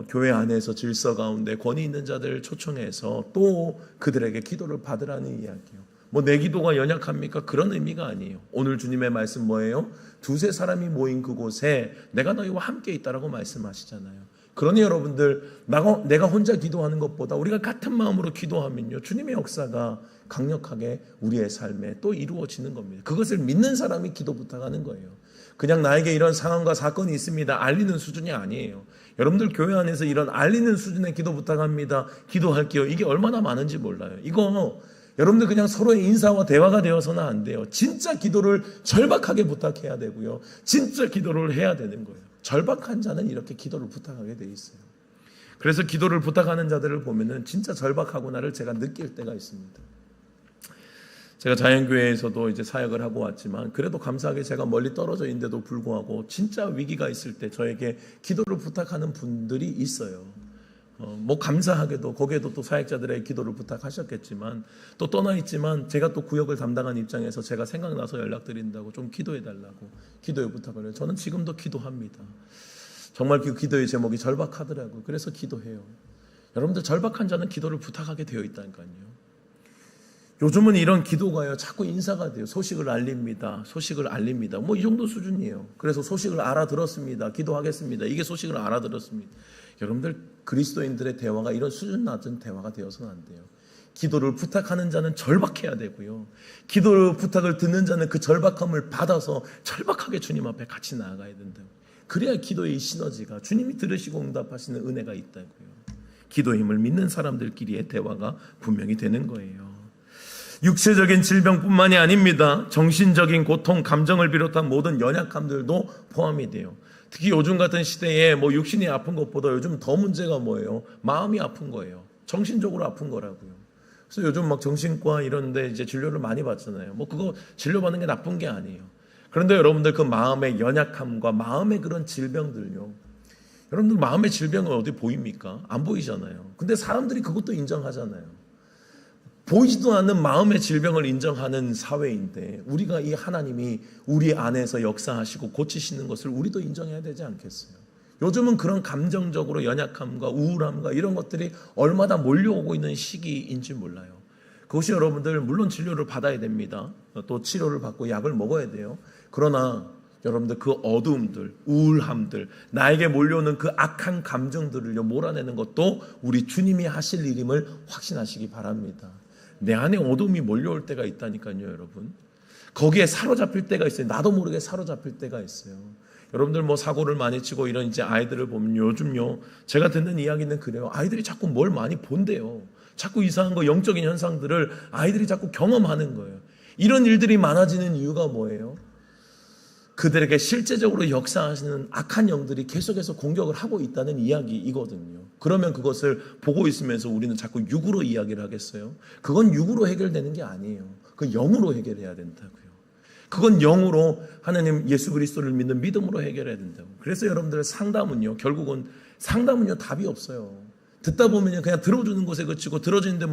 교회 안에서 질서 가운데 권위 있는 자들을 초청해서 또 그들에게 기도를 받으라는 이야기예요. 뭐 내 기도가 연약합니까? 그런 의미가 아니에요. 오늘 주님의 말씀 뭐예요? 두세 사람이 모인 그곳에 내가 너희와 함께 있다라고 말씀하시잖아요. 그러니 여러분들 내가 혼자 기도하는 것보다 우리가 같은 마음으로 기도하면요 주님의 역사가 강력하게 우리의 삶에 또 이루어지는 겁니다. 그것을 믿는 사람이 기도 부탁하는 거예요. 그냥 나에게 이런 상황과 사건이 있습니다 알리는 수준이 아니에요. 여러분들 교회 안에서 이런 알리는 수준의 기도 부탁합니다 기도할게요 이게 얼마나 많은지 몰라요. 이거 여러분들 그냥 서로의 인사와 대화가 되어서는 안 돼요. 진짜 기도를 절박하게 부탁해야 되고요 진짜 기도를 해야 되는 거예요. 절박한 자는 이렇게 기도를 부탁하게 돼 있어요. 그래서 기도를 부탁하는 자들을 보면은 진짜 절박하구나를 제가 느낄 때가 있습니다. 제가 자연교회에서도 이제 사역을 하고 왔지만 그래도 감사하게 제가 멀리 떨어져 있는데도 불구하고 진짜 위기가 있을 때 저에게 기도를 부탁하는 분들이 있어요. 뭐 감사하게도 거기에도 또 사역자들의 기도를 부탁하셨겠지만 또 떠나 있지만 제가 또 구역을 담당한 입장에서 제가 생각나서 연락드린다고 좀 기도해 달라고 기도의 부탁을 해요. 저는 지금도 기도합니다. 정말 그 기도의 제목이 절박하더라고요. 그래서 기도해요. 여러분들 절박한 자는 기도를 부탁하게 되어 있다니까요. 요즘은 이런 기도가요 자꾸 인사가 돼요. 소식을 알립니다. 소식을 알립니다. 뭐 이 정도 수준이에요. 그래서 소식을 알아들었습니다. 기도하겠습니다. 이게 소식을 알아들었습니다. 여러분들 그리스도인들의 대화가 이런 수준 낮은 대화가 되어서는 안 돼요. 기도를 부탁하는 자는 절박해야 되고요 기도를 부탁을 듣는 자는 그 절박함을 받아서 절박하게 주님 앞에 같이 나아가야 된다고. 그래야 기도의 이 시너지가 주님이 들으시고 응답하시는 은혜가 있다고요. 기도의 힘을 믿는 사람들끼리의 대화가 분명히 되는 거예요. 육체적인 질병뿐만이 아닙니다. 정신적인 고통, 감정을 비롯한 모든 연약함들도 포함이 돼요. 특히 요즘 같은 시대에 뭐 육신이 아픈 것보다 요즘 더 문제가 뭐예요? 마음이 아픈 거예요. 정신적으로 아픈 거라고요. 그래서 요즘 막 정신과 이런 데 이제 진료를 많이 받잖아요. 뭐 그거 진료받는 게 나쁜 게 아니에요. 그런데 여러분들 그 마음의 연약함과 마음의 그런 질병들요. 여러분들 마음의 질병은 어디 보입니까? 안 보이잖아요. 근데 사람들이 그것도 인정하잖아요. 보이지도 않는 마음의 질병을 인정하는 사회인데 우리가 이 하나님이 우리 안에서 역사하시고 고치시는 것을 우리도 인정해야 되지 않겠어요? 요즘은 그런 감정적으로 연약함과 우울함과 이런 것들이 얼마나 몰려오고 있는 시기인지 몰라요. 그것이 여러분들 물론 진료를 받아야 됩니다. 또 치료를 받고 약을 먹어야 돼요. 그러나 여러분들 그 어두움들, 우울함들, 나에게 몰려오는 그 악한 감정들을 몰아내는 것도 우리 주님이 하실 일임을 확신하시기 바랍니다. 내 안에 어둠이 몰려올 때가 있다니까요, 여러분. 거기에 사로잡힐 때가 있어요. 나도 모르게 사로잡힐 때가 있어요. 여러분들 뭐 사고를 많이 치고 이런 이제 아이들을 보면 요즘요, 제가 듣는 이야기는 그래요. 아이들이 자꾸 뭘 많이 본대요. 자꾸 이상한 거, 영적인 현상들을 아이들이 자꾸 경험하는 거예요. 이런 일들이 많아지는 이유가 뭐예요? 그들에게 실제적으로 역사하시는 악한 영들이 계속해서 공격을 하고 있다는 이야기이거든요. 그러면 그것을 보고 있으면서 우리는 자꾸 육으로 이야기를 하겠어요? 그건 육으로 해결되는 게 아니에요. 그건 영으로 해결해야 된다고요. 그건 영으로 하나님 예수 그리스도를 믿는 믿음으로 해결해야 된다고. 그래서 여러분들 상담은요, 결국은 상담은요 답이 없어요. 듣다 보면요 그냥 들어주는 곳에 그치고 들어주는데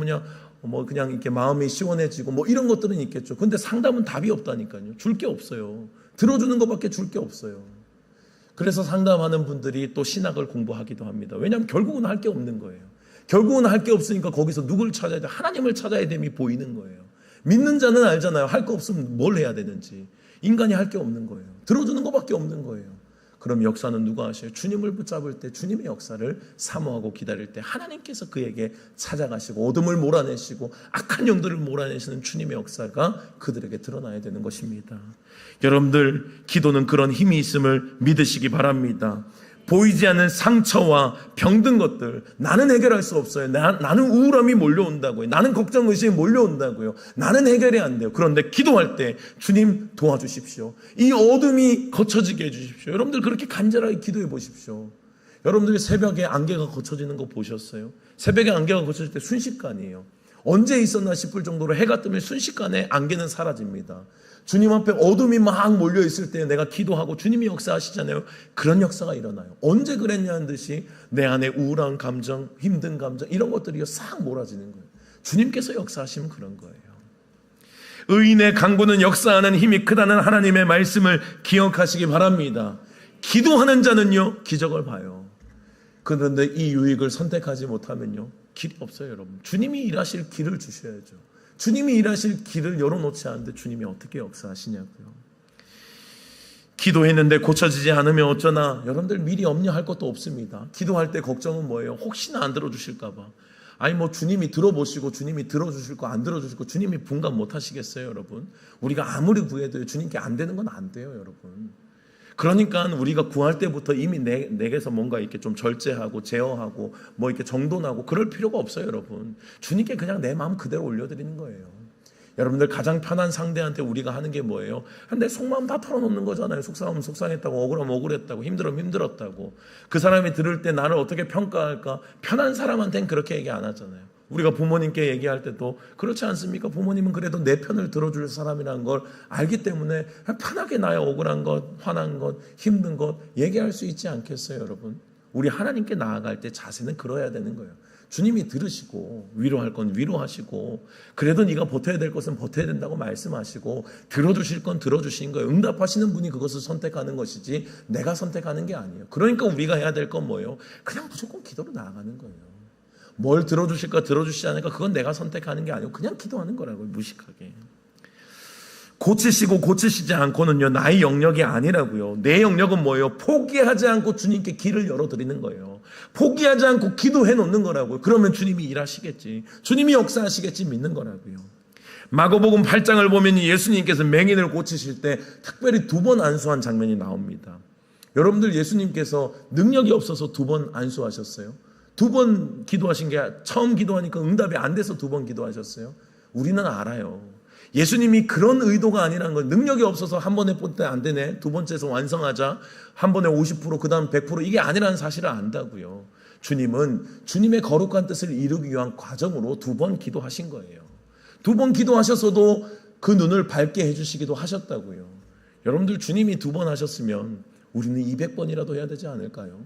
뭐 그냥 이렇게 마음이 시원해지고 뭐 이런 것들은 있겠죠. 근데 상담은 답이 없다니까요. 줄 게 없어요. 들어주는 것밖에 줄 게 없어요. 그래서 상담하는 분들이 또 신학을 공부하기도 합니다. 왜냐하면 결국은 할 게 없는 거예요. 결국은 할 게 없으니까 거기서 누굴 찾아야 돼? 하나님을 찾아야 됨이 보이는 거예요. 믿는 자는 알잖아요. 할 거 없으면 뭘 해야 되는지. 인간이 할 게 없는 거예요. 들어주는 것밖에 없는 거예요. 그럼 역사는 누가 하셔요? 주님을 붙잡을 때, 주님의 역사를 사모하고 기다릴 때 하나님께서 그에게 찾아가시고 어둠을 몰아내시고 악한 영들을 몰아내시는 주님의 역사가 그들에게 드러나야 되는 것입니다. 여러분들, 기도는 그런 힘이 있음을 믿으시기 바랍니다. 보이지 않는 상처와 병든 것들, 나는 해결할 수 없어요. 나는 우울함이 몰려온다고요. 나는 걱정, 의심이 몰려온다고요. 나는 해결이 안 돼요. 그런데 기도할 때 주님 도와주십시오. 이 어둠이 거쳐지게 해주십시오. 여러분들 그렇게 간절하게 기도해 보십시오. 여러분들이 새벽에 안개가 거쳐지는 거 보셨어요? 새벽에 안개가 거쳐질 때 순식간이에요. 언제 있었나 싶을 정도로 해가 뜨면 순식간에 안개는 사라집니다. 주님 앞에 어둠이 막 몰려있을 때 내가 기도하고 주님이 역사하시잖아요. 그런 역사가 일어나요. 언제 그랬냐는 듯이 내 안에 우울한 감정, 힘든 감정, 이런 것들이 싹 몰아지는 거예요. 주님께서 역사하시면 그런 거예요. 의인의 강구는 역사하는 힘이 크다는 하나님의 말씀을 기억하시기 바랍니다. 기도하는 자는요, 기적을 봐요. 그런데 이 유익을 선택하지 못하면요, 길이 없어요, 여러분. 주님이 일하실 길을 주셔야죠. 주님이 일하실 길을 열어놓지 않는데 주님이 어떻게 역사하시냐고요. 기도했는데 고쳐지지 않으면 어쩌나. 여러분들 미리 염려할 것도 없습니다. 기도할 때 걱정은 뭐예요? 혹시나 안 들어주실까 봐. 아니 뭐 주님이 들어보시고 주님이 들어주실 거 안 들어주실 거 주님이 분간 못 하시겠어요, 여러분? 우리가 아무리 구해도 주님께 안 되는 건 안 돼요, 여러분. 그러니까 우리가 구할 때부터 이미 내게서 뭔가 이렇게 좀 절제하고 제어하고 뭐 이렇게 정돈하고 그럴 필요가 없어요, 여러분. 주님께 그냥 내 마음 그대로 올려드리는 거예요. 여러분들 가장 편한 상대한테 우리가 하는 게 뭐예요? 내 속마음 다 털어놓는 거잖아요. 속상하면 속상했다고, 억울하면 억울했다고, 힘들으면 힘들었다고. 그 사람이 들을 때 나를 어떻게 평가할까? 편한 사람한테는 그렇게 얘기 안 하잖아요. 우리가 부모님께 얘기할 때도 그렇지 않습니까? 부모님은 그래도 내 편을 들어줄 사람이라는 걸 알기 때문에 편하게 나의 억울한 것, 화난 것, 힘든 것 얘기할 수 있지 않겠어요, 여러분? 우리 하나님께 나아갈 때 자세는 그러야 되는 거예요. 주님이 들으시고 위로할 건 위로하시고 그래도 네가 버텨야 될 것은 버텨야 된다고 말씀하시고 들어주실 건 들어주신 거예요. 응답하시는 분이 그것을 선택하는 것이지 내가 선택하는 게 아니에요. 그러니까 우리가 해야 될 건 뭐예요? 그냥 무조건 기도로 나아가는 거예요. 뭘 들어주실까 들어주시지 않을까 그건 내가 선택하는 게 아니고 그냥 기도하는 거라고요. 무식하게. 고치시고 고치시지 않고는요, 나의 영역이 아니라고요. 내 영역은 뭐예요? 포기하지 않고 주님께 길을 열어드리는 거예요. 포기하지 않고 기도해 놓는 거라고요. 그러면 주님이 일하시겠지, 주님이 역사하시겠지 믿는 거라고요. 마가복음 8장을 보면 예수님께서 맹인을 고치실 때 특별히 2번 안수한 장면이 나옵니다. 여러분들 예수님께서 능력이 없어서 2번 안수하셨어요? 2번 기도하신 게 처음 기도하니까 응답이 안 돼서 2번 기도하셨어요? 우리는 알아요. 예수님이 그런 의도가 아니라는 걸, 능력이 없어서 한 번에 볼 때 안 되네, 2번째에서 완성하자, 한 번에 50%, 그 다음 100% 이게 아니라는 사실을 안다고요. 주님은 주님의 거룩한 뜻을 이루기 위한 과정으로 2번 기도하신 거예요. 2번 기도하셨어도 그 눈을 밝게 해주시기도 하셨다고요. 여러분들 주님이 2번 하셨으면 우리는 200번이라도 해야 되지 않을까요?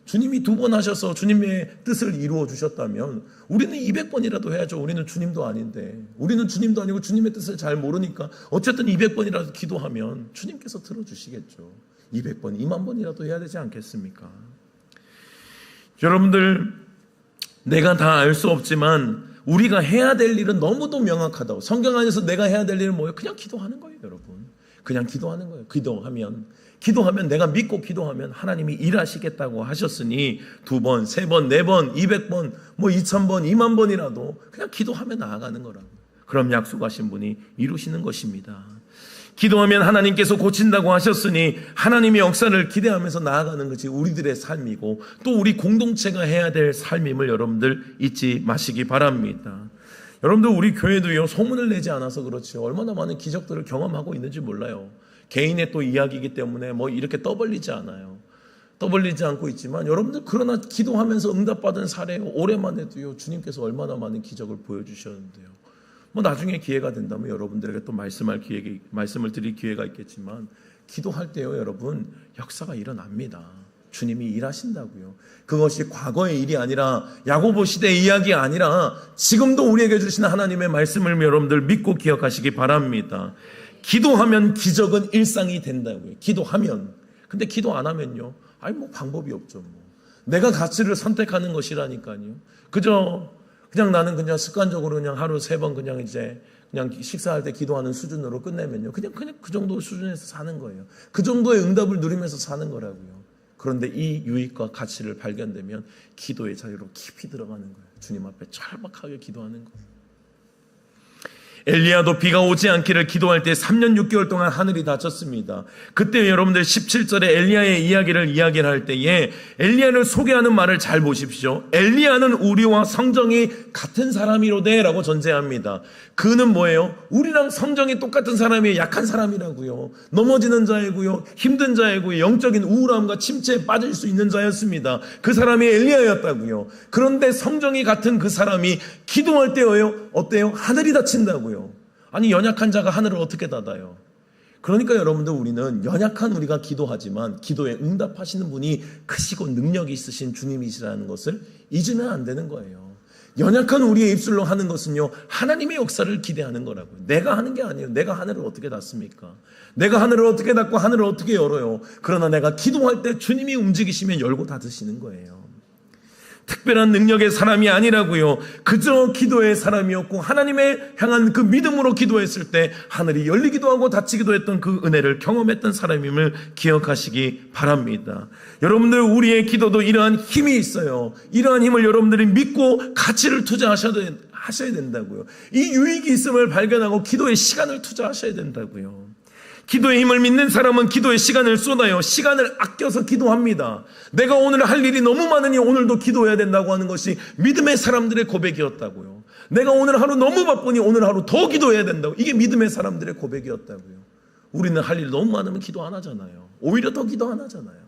주님이 2번 하셔서 주님의 뜻을 이루어 주셨다면 우리는 200번이라도 해야죠. 우리는 주님도 아닌데, 우리는 주님도 아니고 주님의 뜻을 잘 모르니까 어쨌든 200번이라도 기도하면 주님께서 들어주시겠죠. 200번, 2만 번이라도 해야 되지 않겠습니까? 여러분들, 내가 다 알 수 없지만 우리가 해야 될 일은 너무도 명확하다고. 성경 안에서 내가 해야 될 일은 뭐예요? 그냥 기도하는 거예요, 여러분. 그냥 기도하는 거예요. 기도하면 내가 믿고 기도하면 하나님이 일하시겠다고 하셨으니 2번, 3번, 4번, 200번, 뭐 2000번, 2만 번이라도 그냥 기도하며 나아가는 거라고. 그럼 약속하신 분이 이루시는 것입니다. 기도하면 하나님께서 고친다고 하셨으니 하나님의 역사를 기대하면서 나아가는 것이 우리들의 삶이고 또 우리 공동체가 해야 될 삶임을 여러분들 잊지 마시기 바랍니다. 여러분들, 우리 교회도요, 소문을 내지 않아서 그렇죠. 얼마나 많은 기적들을 경험하고 있는지 몰라요. 개인의 또 이야기이기 때문에 뭐 이렇게 떠벌리지 않아요. 떠벌리지 않고 있지만 여러분들, 그러나 기도하면서 응답받은 사례, 올해만 해도요, 주님께서 얼마나 많은 기적을 보여주셨는데요. 뭐 나중에 기회가 된다면 여러분들에게 또 말씀을 드릴 기회가 있겠지만, 기도할 때요, 여러분, 역사가 일어납니다. 주님이 일하신다고요. 그것이 과거의 일이 아니라 야고보 시대의 이야기 아니라 지금도 우리에게 주시는 하나님의 말씀을 여러분들 믿고 기억하시기 바랍니다. 기도하면 기적은 일상이 된다고요. 기도하면. 근데 기도 안 하면요, 뭐 방법이 없죠. 내가 가치를 선택하는 것이라니까요. 그냥 나는 그냥 습관적으로 그냥 하루 3번 그냥 식사할 때 기도하는 수준으로 끝내면요, 그냥 그 정도 수준에서 사는 거예요. 그 정도의 응답을 누리면서 사는 거라고요. 그런데 이 유익과 가치를 발견되면 기도의 자리로 깊이 들어가는 거예요. 주님 앞에 절박하게 기도하는 거예요. 엘리야도 비가 오지 않기를 기도할 때 3년 6개월 동안 하늘이 닫혔습니다. 그때 여러분들 17절에 엘리야의 이야기를 이야기를 할 때에 엘리야를 소개하는 말을 잘 보십시오. 엘리야는 우리와 성정이 같은 사람이로되 라고 전제합니다. 그는 뭐예요? 우리랑 성정이 똑같은 사람이에요. 약한 사람이라고요. 넘어지는 자이고요. 힘든 자이고요. 영적인 우울함과 침체에 빠질 수 있는 자였습니다. 그 사람이 엘리야였다고요. 그런데 성정이 같은 그 사람이 기도할 때요, 어때요? 하늘이 닫힌다고요. 아니, 연약한 자가 하늘을 어떻게 닫아요? 그러니까 여러분들, 우리는 연약한 우리가 기도하지만 기도에 응답하시는 분이 크시고 능력이 있으신 주님이시라는 것을 잊으면 안 되는 거예요. 연약한 우리의 입술로 하는 것은요, 하나님의 역사를 기대하는 거라고요. 내가 하는 게 아니에요. 내가 하늘을 어떻게 닫습니까? 내가 하늘을 어떻게 닫고 하늘을 어떻게 열어요? 그러나 내가 기도할 때 주님이 움직이시면 열고 닫으시는 거예요. 특별한 능력의 사람이 아니라고요. 그저 기도의 사람이었고 하나님의 향한 그 믿음으로 기도했을 때 하늘이 열리기도 하고 닫히기도 했던 그 은혜를 경험했던 사람임을 기억하시기 바랍니다. 여러분들, 우리의 기도도 이러한 힘이 있어요. 이러한 힘을 여러분들이 믿고 가치를 투자하셔야 된다고요. 이 유익이 있음을 발견하고 기도에 시간을 투자하셔야 된다고요. 기도의 힘을 믿는 사람은 기도의 시간을 쏟아요. 시간을 아껴서 기도합니다. 내가 오늘 할 일이 너무 많으니 오늘도 기도해야 된다고 하는 것이 믿음의 사람들의 고백이었다고요. 내가 오늘 하루 너무 바쁘니 오늘 하루 더 기도해야 된다고. 이게 믿음의 사람들의 고백이었다고요. 우리는 할 일 너무 많으면 기도 안 하잖아요. 오히려 더 기도 안 하잖아요.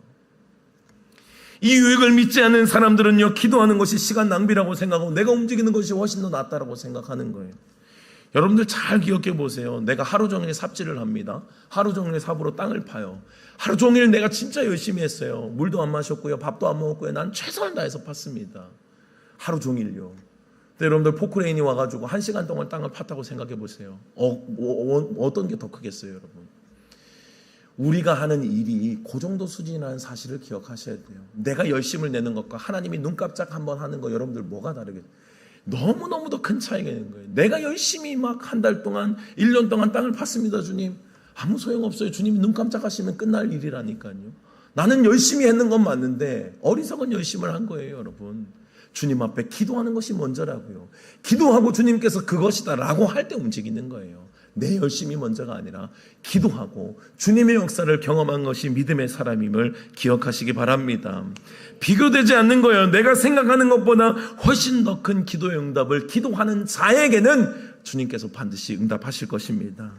이 유익을 믿지 않는 사람들은요, 기도하는 것이 시간 낭비라고 생각하고 내가 움직이는 것이 훨씬 더 낫다라고 생각하는 거예요. 여러분들 잘 기억해 보세요. 내가 하루 종일 삽질을 합니다. 하루 종일 삽으로 땅을 파요. 하루 종일 내가 진짜 열심히 했어요. 물도 안 마셨고요. 밥도 안 먹었고요. 난 최선을 다해서 팠습니다. 하루 종일요. 근데 여러분들, 포크레인이 와가지고 1시간 동안 땅을 팠다고 생각해 보세요. 어떤 게 더 크겠어요, 여러분? 우리가 하는 일이 그 정도 수준이라는 사실을 기억하셔야 돼요. 내가 열심을 내는 것과 하나님이 눈 깜짝 한번 하는 거, 여러분들 뭐가 다르겠어요? 너무너무도 큰 차이가 있는 거예요. 내가 열심히 막 한 달 동안 1년 동안 땅을 팠습니다. 주님, 아무 소용없어요. 주님이 눈 깜짝하시면 끝날 일이라니까요. 나는 열심히 했는 건 맞는데 어리석은 열심을 한 거예요. 여러분, 주님 앞에 기도하는 것이 먼저라고요. 기도하고 주님께서 그것이다 라고 할 때 움직이는 거예요. 내 열심이 먼저가 아니라 기도하고 주님의 역사를 경험한 것이 믿음의 사람임을 기억하시기 바랍니다. 비교되지 않는 거예요. 내가 생각하는 것보다 훨씬 더 큰 기도의 응답을 기도하는 자에게는 주님께서 반드시 응답하실 것입니다.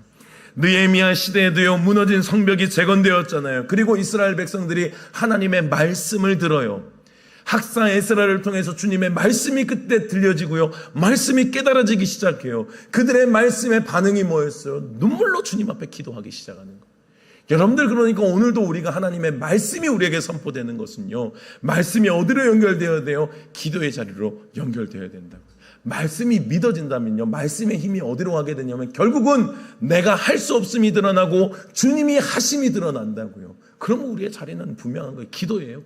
느헤미야 시대에도요, 무너진 성벽이 재건되었잖아요. 그리고 이스라엘 백성들이 하나님의 말씀을 들어요. 학사 에스라를 통해서 주님의 말씀이 그때 들려지고요, 말씀이 깨달아지기 시작해요. 그들의 말씀의 반응이 뭐였어요? 눈물로 주님 앞에 기도하기 시작하는 거예요. 여러분들, 그러니까 오늘도 우리가 하나님의 말씀이 우리에게 선포되는 것은요, 말씀이 어디로 연결되어야 돼요? 기도의 자리로 연결되어야 된다고. 말씀이 믿어진다면요, 말씀의 힘이 어디로 가게 되냐면 결국은 내가 할 수 없음이 드러나고 주님이 하심이 드러난다고요. 그러면 우리의 자리는 분명한 거예요. 기도예요.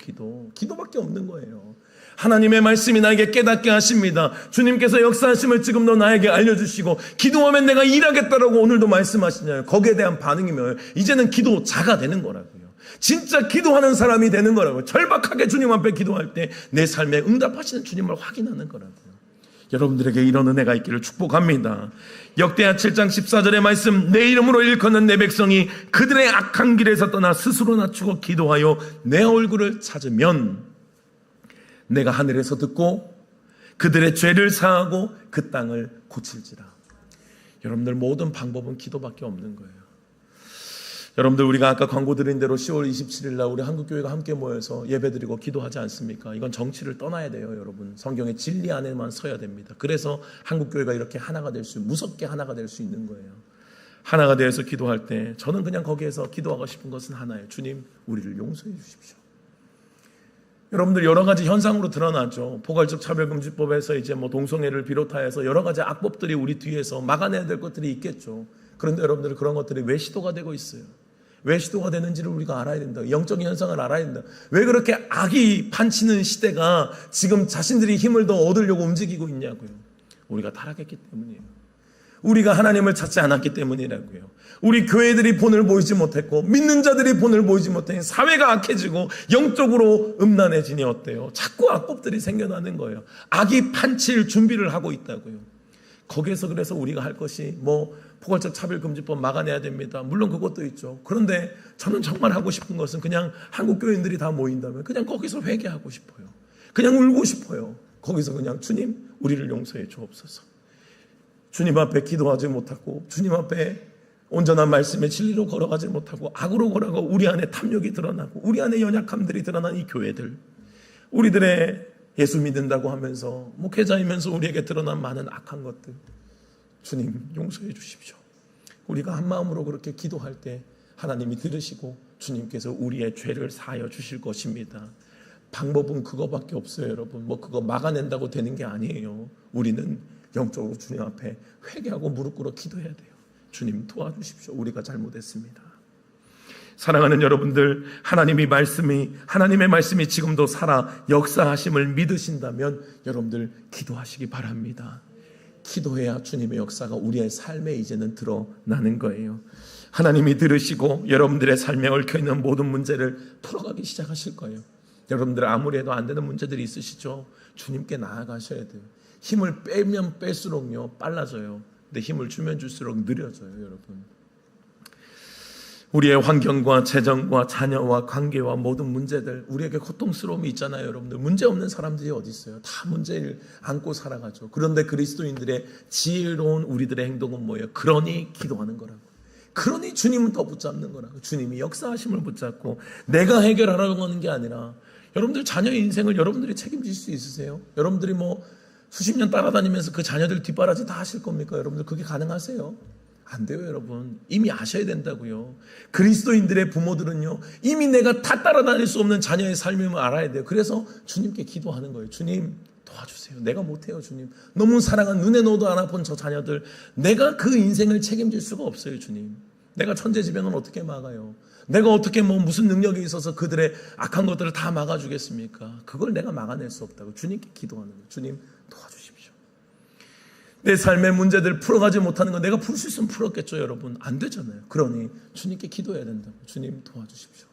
기도밖에 없는 거예요. 하나님의 말씀이 나에게 깨닫게 하십니다. 주님께서 역사하심을 지금도 나에게 알려주시고, 기도하면 내가 일하겠다라고 오늘도 말씀하시냐요. 거기에 대한 반응이 뭐예요? 이제는 기도자가 되는 거라고요. 진짜 기도하는 사람이 되는 거라고요. 절박하게 주님 앞에 기도할 때 내 삶에 응답하시는 주님을 확인하는 거라고요. 여러분들에게 이런 은혜가 있기를 축복합니다. 역대하 7장 14절의 말씀, 내 이름으로 일컫는 내 백성이 그들의 악한 길에서 떠나 스스로 낮추고 기도하여 내 얼굴을 찾으면 내가 하늘에서 듣고 그들의 죄를 사하고 그 땅을 고칠지라. 여러분들, 모든 방법은 기도밖에 없는 거예요. 여러분들, 우리가 아까 광고 드린 대로 10월 27일 날 우리 한국교회가 함께 모여서 예배드리고 기도하지 않습니까? 이건 정치를 떠나야 돼요. 여러분, 성경의 진리 안에만 서야 됩니다. 그래서 한국교회가 이렇게 하나가 될 수, 무섭게 하나가 될 수 있는 거예요. 하나가 되어서 기도할 때 저는 그냥 거기에서 기도하고 싶은 것은 하나예요. 주님, 우리를 용서해 주십시오. 여러분들, 여러 가지 현상으로 드러나죠. 포괄적 차별금지법에서 이제 동성애를 비롯하여서 여러 가지 악법들이 우리 뒤에서 막아내야 될 것들이 있겠죠. 그런데 여러분들, 그런 것들이 왜 시도가 되고 있어요? 왜 시도가 되는지를 우리가 알아야 된다. 영적인 현상을 알아야 된다. 왜 그렇게 악이 판치는 시대가 지금 자신들이 힘을 더 얻으려고 움직이고 있냐고요. 우리가 타락했기 때문이에요. 우리가 하나님을 찾지 않았기 때문이라고요. 우리 교회들이 본을 보이지 못했고 믿는 자들이 본을 보이지 못하니 사회가 악해지고 영적으로 음란해지니 어때요? 자꾸 악법들이 생겨나는 거예요. 악이 판칠 준비를 하고 있다고요. 거기에서 그래서 우리가 할 것이 포괄적 차별금지법 막아내야 됩니다. 물론 그것도 있죠. 그런데 저는 정말 하고 싶은 것은 그냥 한국 교인들이 다 모인다면 그냥 거기서 회개하고 싶어요. 그냥 울고 싶어요. 거기서 그냥 주님 우리를 용서해 주옵소서. 주님 앞에 기도하지 못하고 주님 앞에 온전한 말씀의 진리로 걸어가지 못하고 악으로 걸어가고 우리 안에 탐욕이 드러나고 우리 안에 연약함들이 드러난 이 교회들, 우리들의 예수 믿는다고 하면서 목회자이면서 우리에게 드러난 많은 악한 것들, 주님 용서해 주십시오. 우리가 한 마음으로 그렇게 기도할 때 하나님이 들으시고 주님께서 우리의 죄를 사하여 주실 것입니다. 방법은 그거밖에 없어요, 여러분. 그거 막아낸다고 되는 게 아니에요. 우리는 영적으로 주님 앞에 회개하고 무릎 꿇어 기도해야 돼요. 주님 도와주십시오. 우리가 잘못했습니다. 사랑하는 여러분들, 하나님의 말씀이 지금도 살아 역사하심을 믿으신다면 여러분들 기도하시기 바랍니다. 기도해야 주님의 역사가 우리의 삶에 이제는 드러나는 거예요. 하나님이 들으시고 여러분들의 삶에 얽혀있는 모든 문제를 풀어가기 시작하실 거예요. 여러분들 아무리 해도 안 되는 문제들이 있으시죠? 주님께 나아가셔야 돼요. 힘을 빼면 뺄수록요 빨라져요. 근데 힘을 주면 줄수록 느려져요, 여러분. 우리의 환경과 재정과 자녀와 관계와 모든 문제들, 우리에게 고통스러움이 있잖아요, 여러분들. 문제 없는 사람들이 어디 있어요? 다 문제를 안고 살아가죠. 그런데 그리스도인들의 지혜로운 우리들의 행동은 뭐예요? 그러니 기도하는 거라고. 그러니 주님은 더 붙잡는 거라고. 주님이 역사하심을 붙잡고 내가 해결하라고 하는 게 아니라, 여러분들 자녀의 인생을 여러분들이 책임질 수 있으세요? 여러분들이 수십 년 따라다니면서 그 자녀들 뒷바라지 다 하실 겁니까? 여러분들 그게 가능하세요? 안 돼요, 여러분. 이미 아셔야 된다고요. 그리스도인들의 부모들은요, 이미 내가 다 따라다닐 수 없는 자녀의 삶임을 알아야 돼요. 그래서 주님께 기도하는 거예요. 주님 도와주세요. 내가 못해요, 주님. 너무 사랑한, 눈에 넣어도 안 아픈 저 자녀들, 내가 그 인생을 책임질 수가 없어요, 주님. 내가 천재지변은 어떻게 막아요? 내가 어떻게 무슨 능력이 있어서 그들의 악한 것들을 다 막아주겠습니까? 그걸 내가 막아낼 수 없다고 주님께 기도하는 거예요. 주님 도와주십시오. 내 삶의 문제들 풀어가지 못하는 거 내가 풀 수 있으면 풀었겠죠, 여러분. 안 되잖아요. 그러니 주님께 기도해야 된다고. 주님 도와주십시오.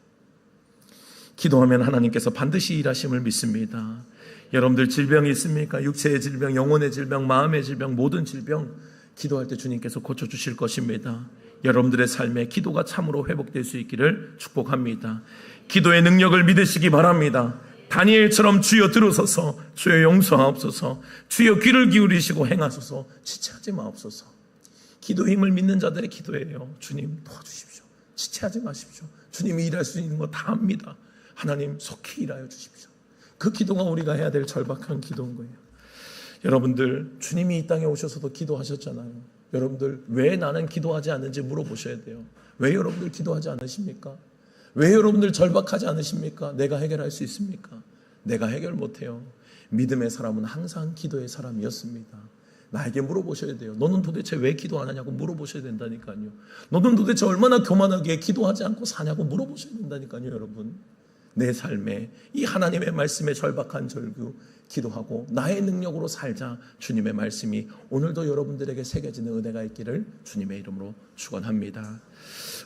기도하면 하나님께서 반드시 일하심을 믿습니다. 여러분들 질병이 있습니까? 육체의 질병, 영혼의 질병, 마음의 질병, 모든 질병 기도할 때 주님께서 고쳐주실 것입니다. 여러분들의 삶에 기도가 참으로 회복될 수 있기를 축복합니다. 기도의 능력을 믿으시기 바랍니다. 다니엘처럼 주여 들으소서, 주여 용서하옵소서, 주여 귀를 기울이시고 행하소서, 지체하지 마옵소서. 기도 힘을 믿는 자들의 기도예요. 주님 도와주십시오. 지체하지 마십시오. 주님이 일할 수 있는 거 다 합니다. 하나님 속히 일하여 주십시오. 그 기도가 우리가 해야 될 절박한 기도인 거예요. 여러분들 주님이 이 땅에 오셔서도 기도하셨잖아요. 여러분들 왜 나는 기도하지 않는지 물어보셔야 돼요. 왜 여러분들 기도하지 않으십니까? 왜 여러분들 절박하지 않으십니까? 내가 해결할 수 있습니까? 내가 해결 못해요. 믿음의 사람은 항상 기도의 사람이었습니다. 나에게 물어보셔야 돼요. 너는 도대체 왜 기도 안 하냐고 물어보셔야 된다니까요. 너는 도대체 얼마나 교만하게 기도하지 않고 사냐고 물어보셔야 된다니까요, 여러분. 내 삶에 이 하나님의 말씀에 절박한 절규 기도하고 나의 능력으로 살자. 주님의 말씀이 오늘도 여러분들에게 새겨지는 은혜가 있기를 주님의 이름으로 축원합니다.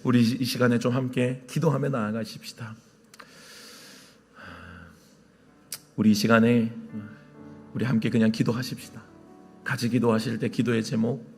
우리 이 시간에 좀 함께 기도하며 나아가십시다. 우리 이 시간에 우리 함께 그냥 기도하십시다. 같이 기도하실 때 기도의 제목,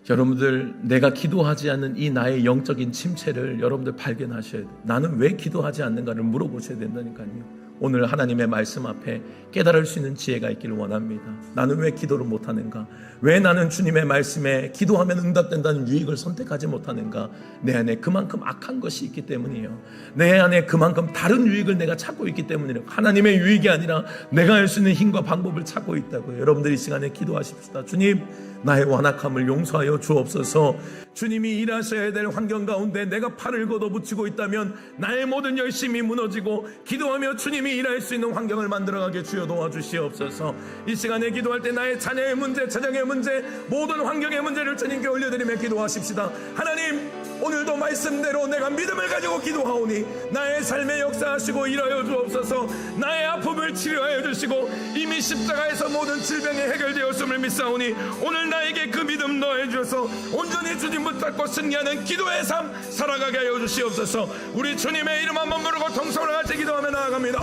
여러분들 내가 기도하지 않는 이 나의 영적인 침체를 여러분들 발견하셔야 돼요. 나는 왜 기도하지 않는가를 물어보셔야 된다니까요. 오늘 하나님의 말씀 앞에 깨달을 수 있는 지혜가 있기를 원합니다. 나는 왜 기도를 못하는가? 왜 나는 주님의 말씀에 기도하면 응답된다는 유익을 선택하지 못하는가? 내 안에 그만큼 악한 것이 있기 때문이에요. 내 안에 그만큼 다른 유익을 내가 찾고 있기 때문이에요. 하나님의 유익이 아니라 내가 할 수 있는 힘과 방법을 찾고 있다고요. 여러분들이 이 시간에 기도하십시다. 주님, 나의 완악함을 용서하여 주옵소서. 주님이 일하셔야 될 환경 가운데 내가 팔을 걷어붙이고 있다면 나의 모든 열심이 무너지고 기도하며 주님이 일할 수 있는 환경을 만들어가게 주여 도와주시옵소서. 이 시간에 기도할 때 나의 자녀의 문제, 재정의 문제, 모든 환경의 문제를 주님께 올려드리며 기도하십시다. 하나님, 오늘도 말씀대로 내가 믿음을 가지고 기도하오니 나의 삶에 역사하시고 일하여 주옵소서. 나의 아픔을 치료하여 주시고 이미 십자가에서 모든 질병이 해결되었음을 믿사오니 오늘 나에게 그 믿음 넣어 주셔서 온전히 주님 붙잡고 승리하는 기도의 삶 살아가게 하여 주시옵소서. 우리 주님의 이름 한번 부르고 통성으로 같이 기도하며 나아갑니다.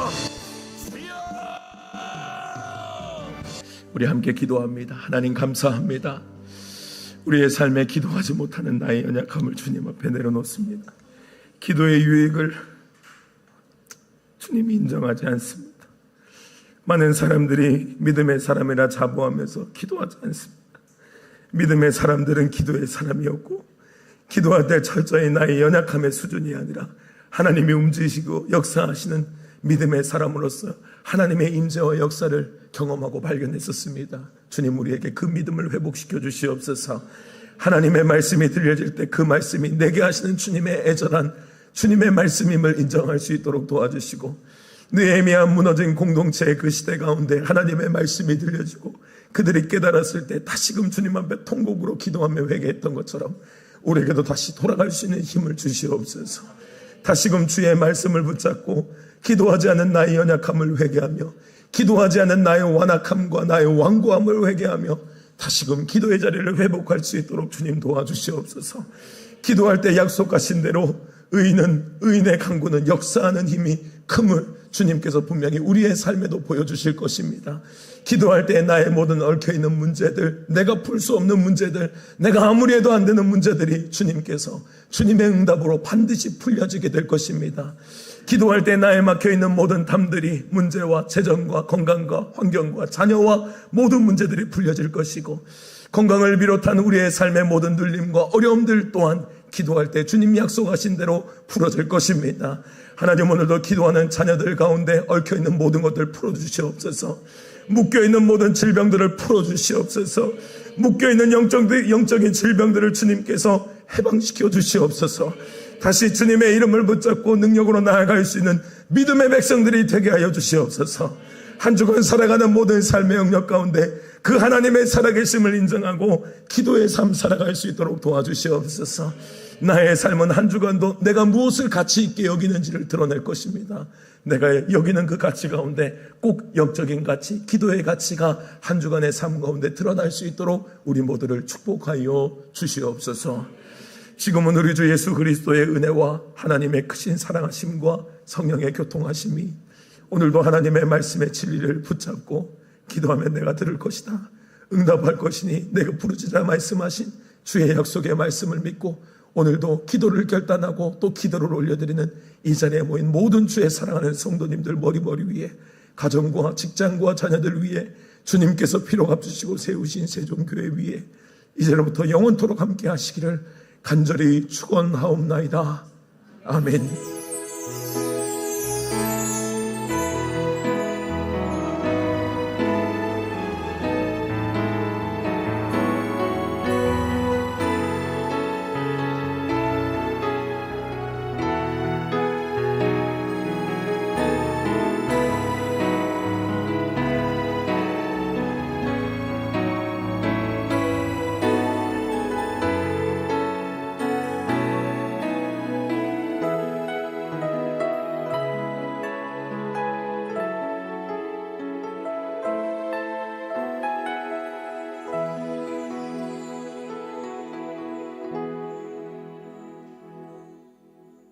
우리 함께 기도합니다. 하나님 감사합니다. 우리의 삶에 기도하지 못하는 나의 연약함을 주님 앞에 내려놓습니다. 기도의 유익을 주님이 인정하지 않습니다. 많은 사람들이 믿음의 사람이라 자부하면서 기도하지 않습니다. 믿음의 사람들은 기도의 사람이었고 기도할 때 철저히 나의 연약함의 수준이 아니라 하나님이 움직이시고 역사하시는 믿음의 사람으로서 하나님의 임재와 역사를 경험하고 발견했었습니다. 주님 우리에게 그 믿음을 회복시켜 주시옵소서. 하나님의 말씀이 들려질 때 그 말씀이 내게 하시는 주님의 애절한 주님의 말씀임을 인정할 수 있도록 도와주시고 느헤미야 무너진 공동체의 그 시대 가운데 하나님의 말씀이 들려지고 그들이 깨달았을 때 다시금 주님 앞에 통곡으로 기도하며 회개했던 것처럼 우리에게도 다시 돌아갈 수 있는 힘을 주시옵소서. 다시금 주의 말씀을 붙잡고 기도하지 않은 나의 연약함을 회개하며 기도하지 않은 나의 완악함과 나의 완고함을 회개하며 다시금 기도의 자리를 회복할 수 있도록 주님 도와주시옵소서. 기도할 때 약속하신 대로 의인의 강구는 역사하는 힘이 큼을 주님께서 분명히 우리의 삶에도 보여주실 것입니다. 기도할 때 나의 모든 얽혀있는 문제들, 내가 풀 수 없는 문제들, 내가 아무리 해도 안 되는 문제들이 주님께서 주님의 응답으로 반드시 풀려지게 될 것입니다. 기도할 때 나에 막혀있는 모든 담들이 문제와 재정과 건강과 환경과 자녀와 모든 문제들이 풀려질 것이고 건강을 비롯한 우리의 삶의 모든 눌림과 어려움들 또한 기도할 때 주님 약속하신 대로 풀어질 것입니다. 하나님 오늘도 기도하는 자녀들 가운데 얽혀있는 모든 것들 풀어주시옵소서. 묶여있는 모든 질병들을 풀어주시옵소서. 묶여있는 영적인 질병들을 주님께서 해방시켜 주시옵소서. 다시 주님의 이름을 붙잡고 능력으로 나아갈 수 있는 믿음의 백성들이 되게 하여 주시옵소서. 한 주간 살아가는 모든 삶의 영역 가운데 그 하나님의 살아계심을 인정하고 기도의 삶 살아갈 수 있도록 도와주시옵소서. 나의 삶은 한 주간도 내가 무엇을 가치 있게 여기는지를 드러낼 것입니다. 내가 여기는 그 가치 가운데 꼭 영적인 가치, 기도의 가치가 한 주간의 삶 가운데 드러날 수 있도록 우리 모두를 축복하여 주시옵소서. 지금은 우리 주 예수 그리스도의 은혜와 하나님의 크신 사랑하심과 성령의 교통하심이 오늘도 하나님의 말씀의 진리를 붙잡고 기도하면 내가 들을 것이다, 응답할 것이니 내가 부르짖으라 말씀하신 주의 약속의 말씀을 믿고 오늘도 기도를 결단하고 또 기도를 올려드리는 이 자리에 모인 모든 주의 사랑하는 성도님들 머리 위에 가정과 직장과 자녀들 위에 주님께서 피로 갚으시고 세우신 세종교회 위에 이제로부터 영원토록 함께 하시기를 간절히 축원하옵나이다. 아멘.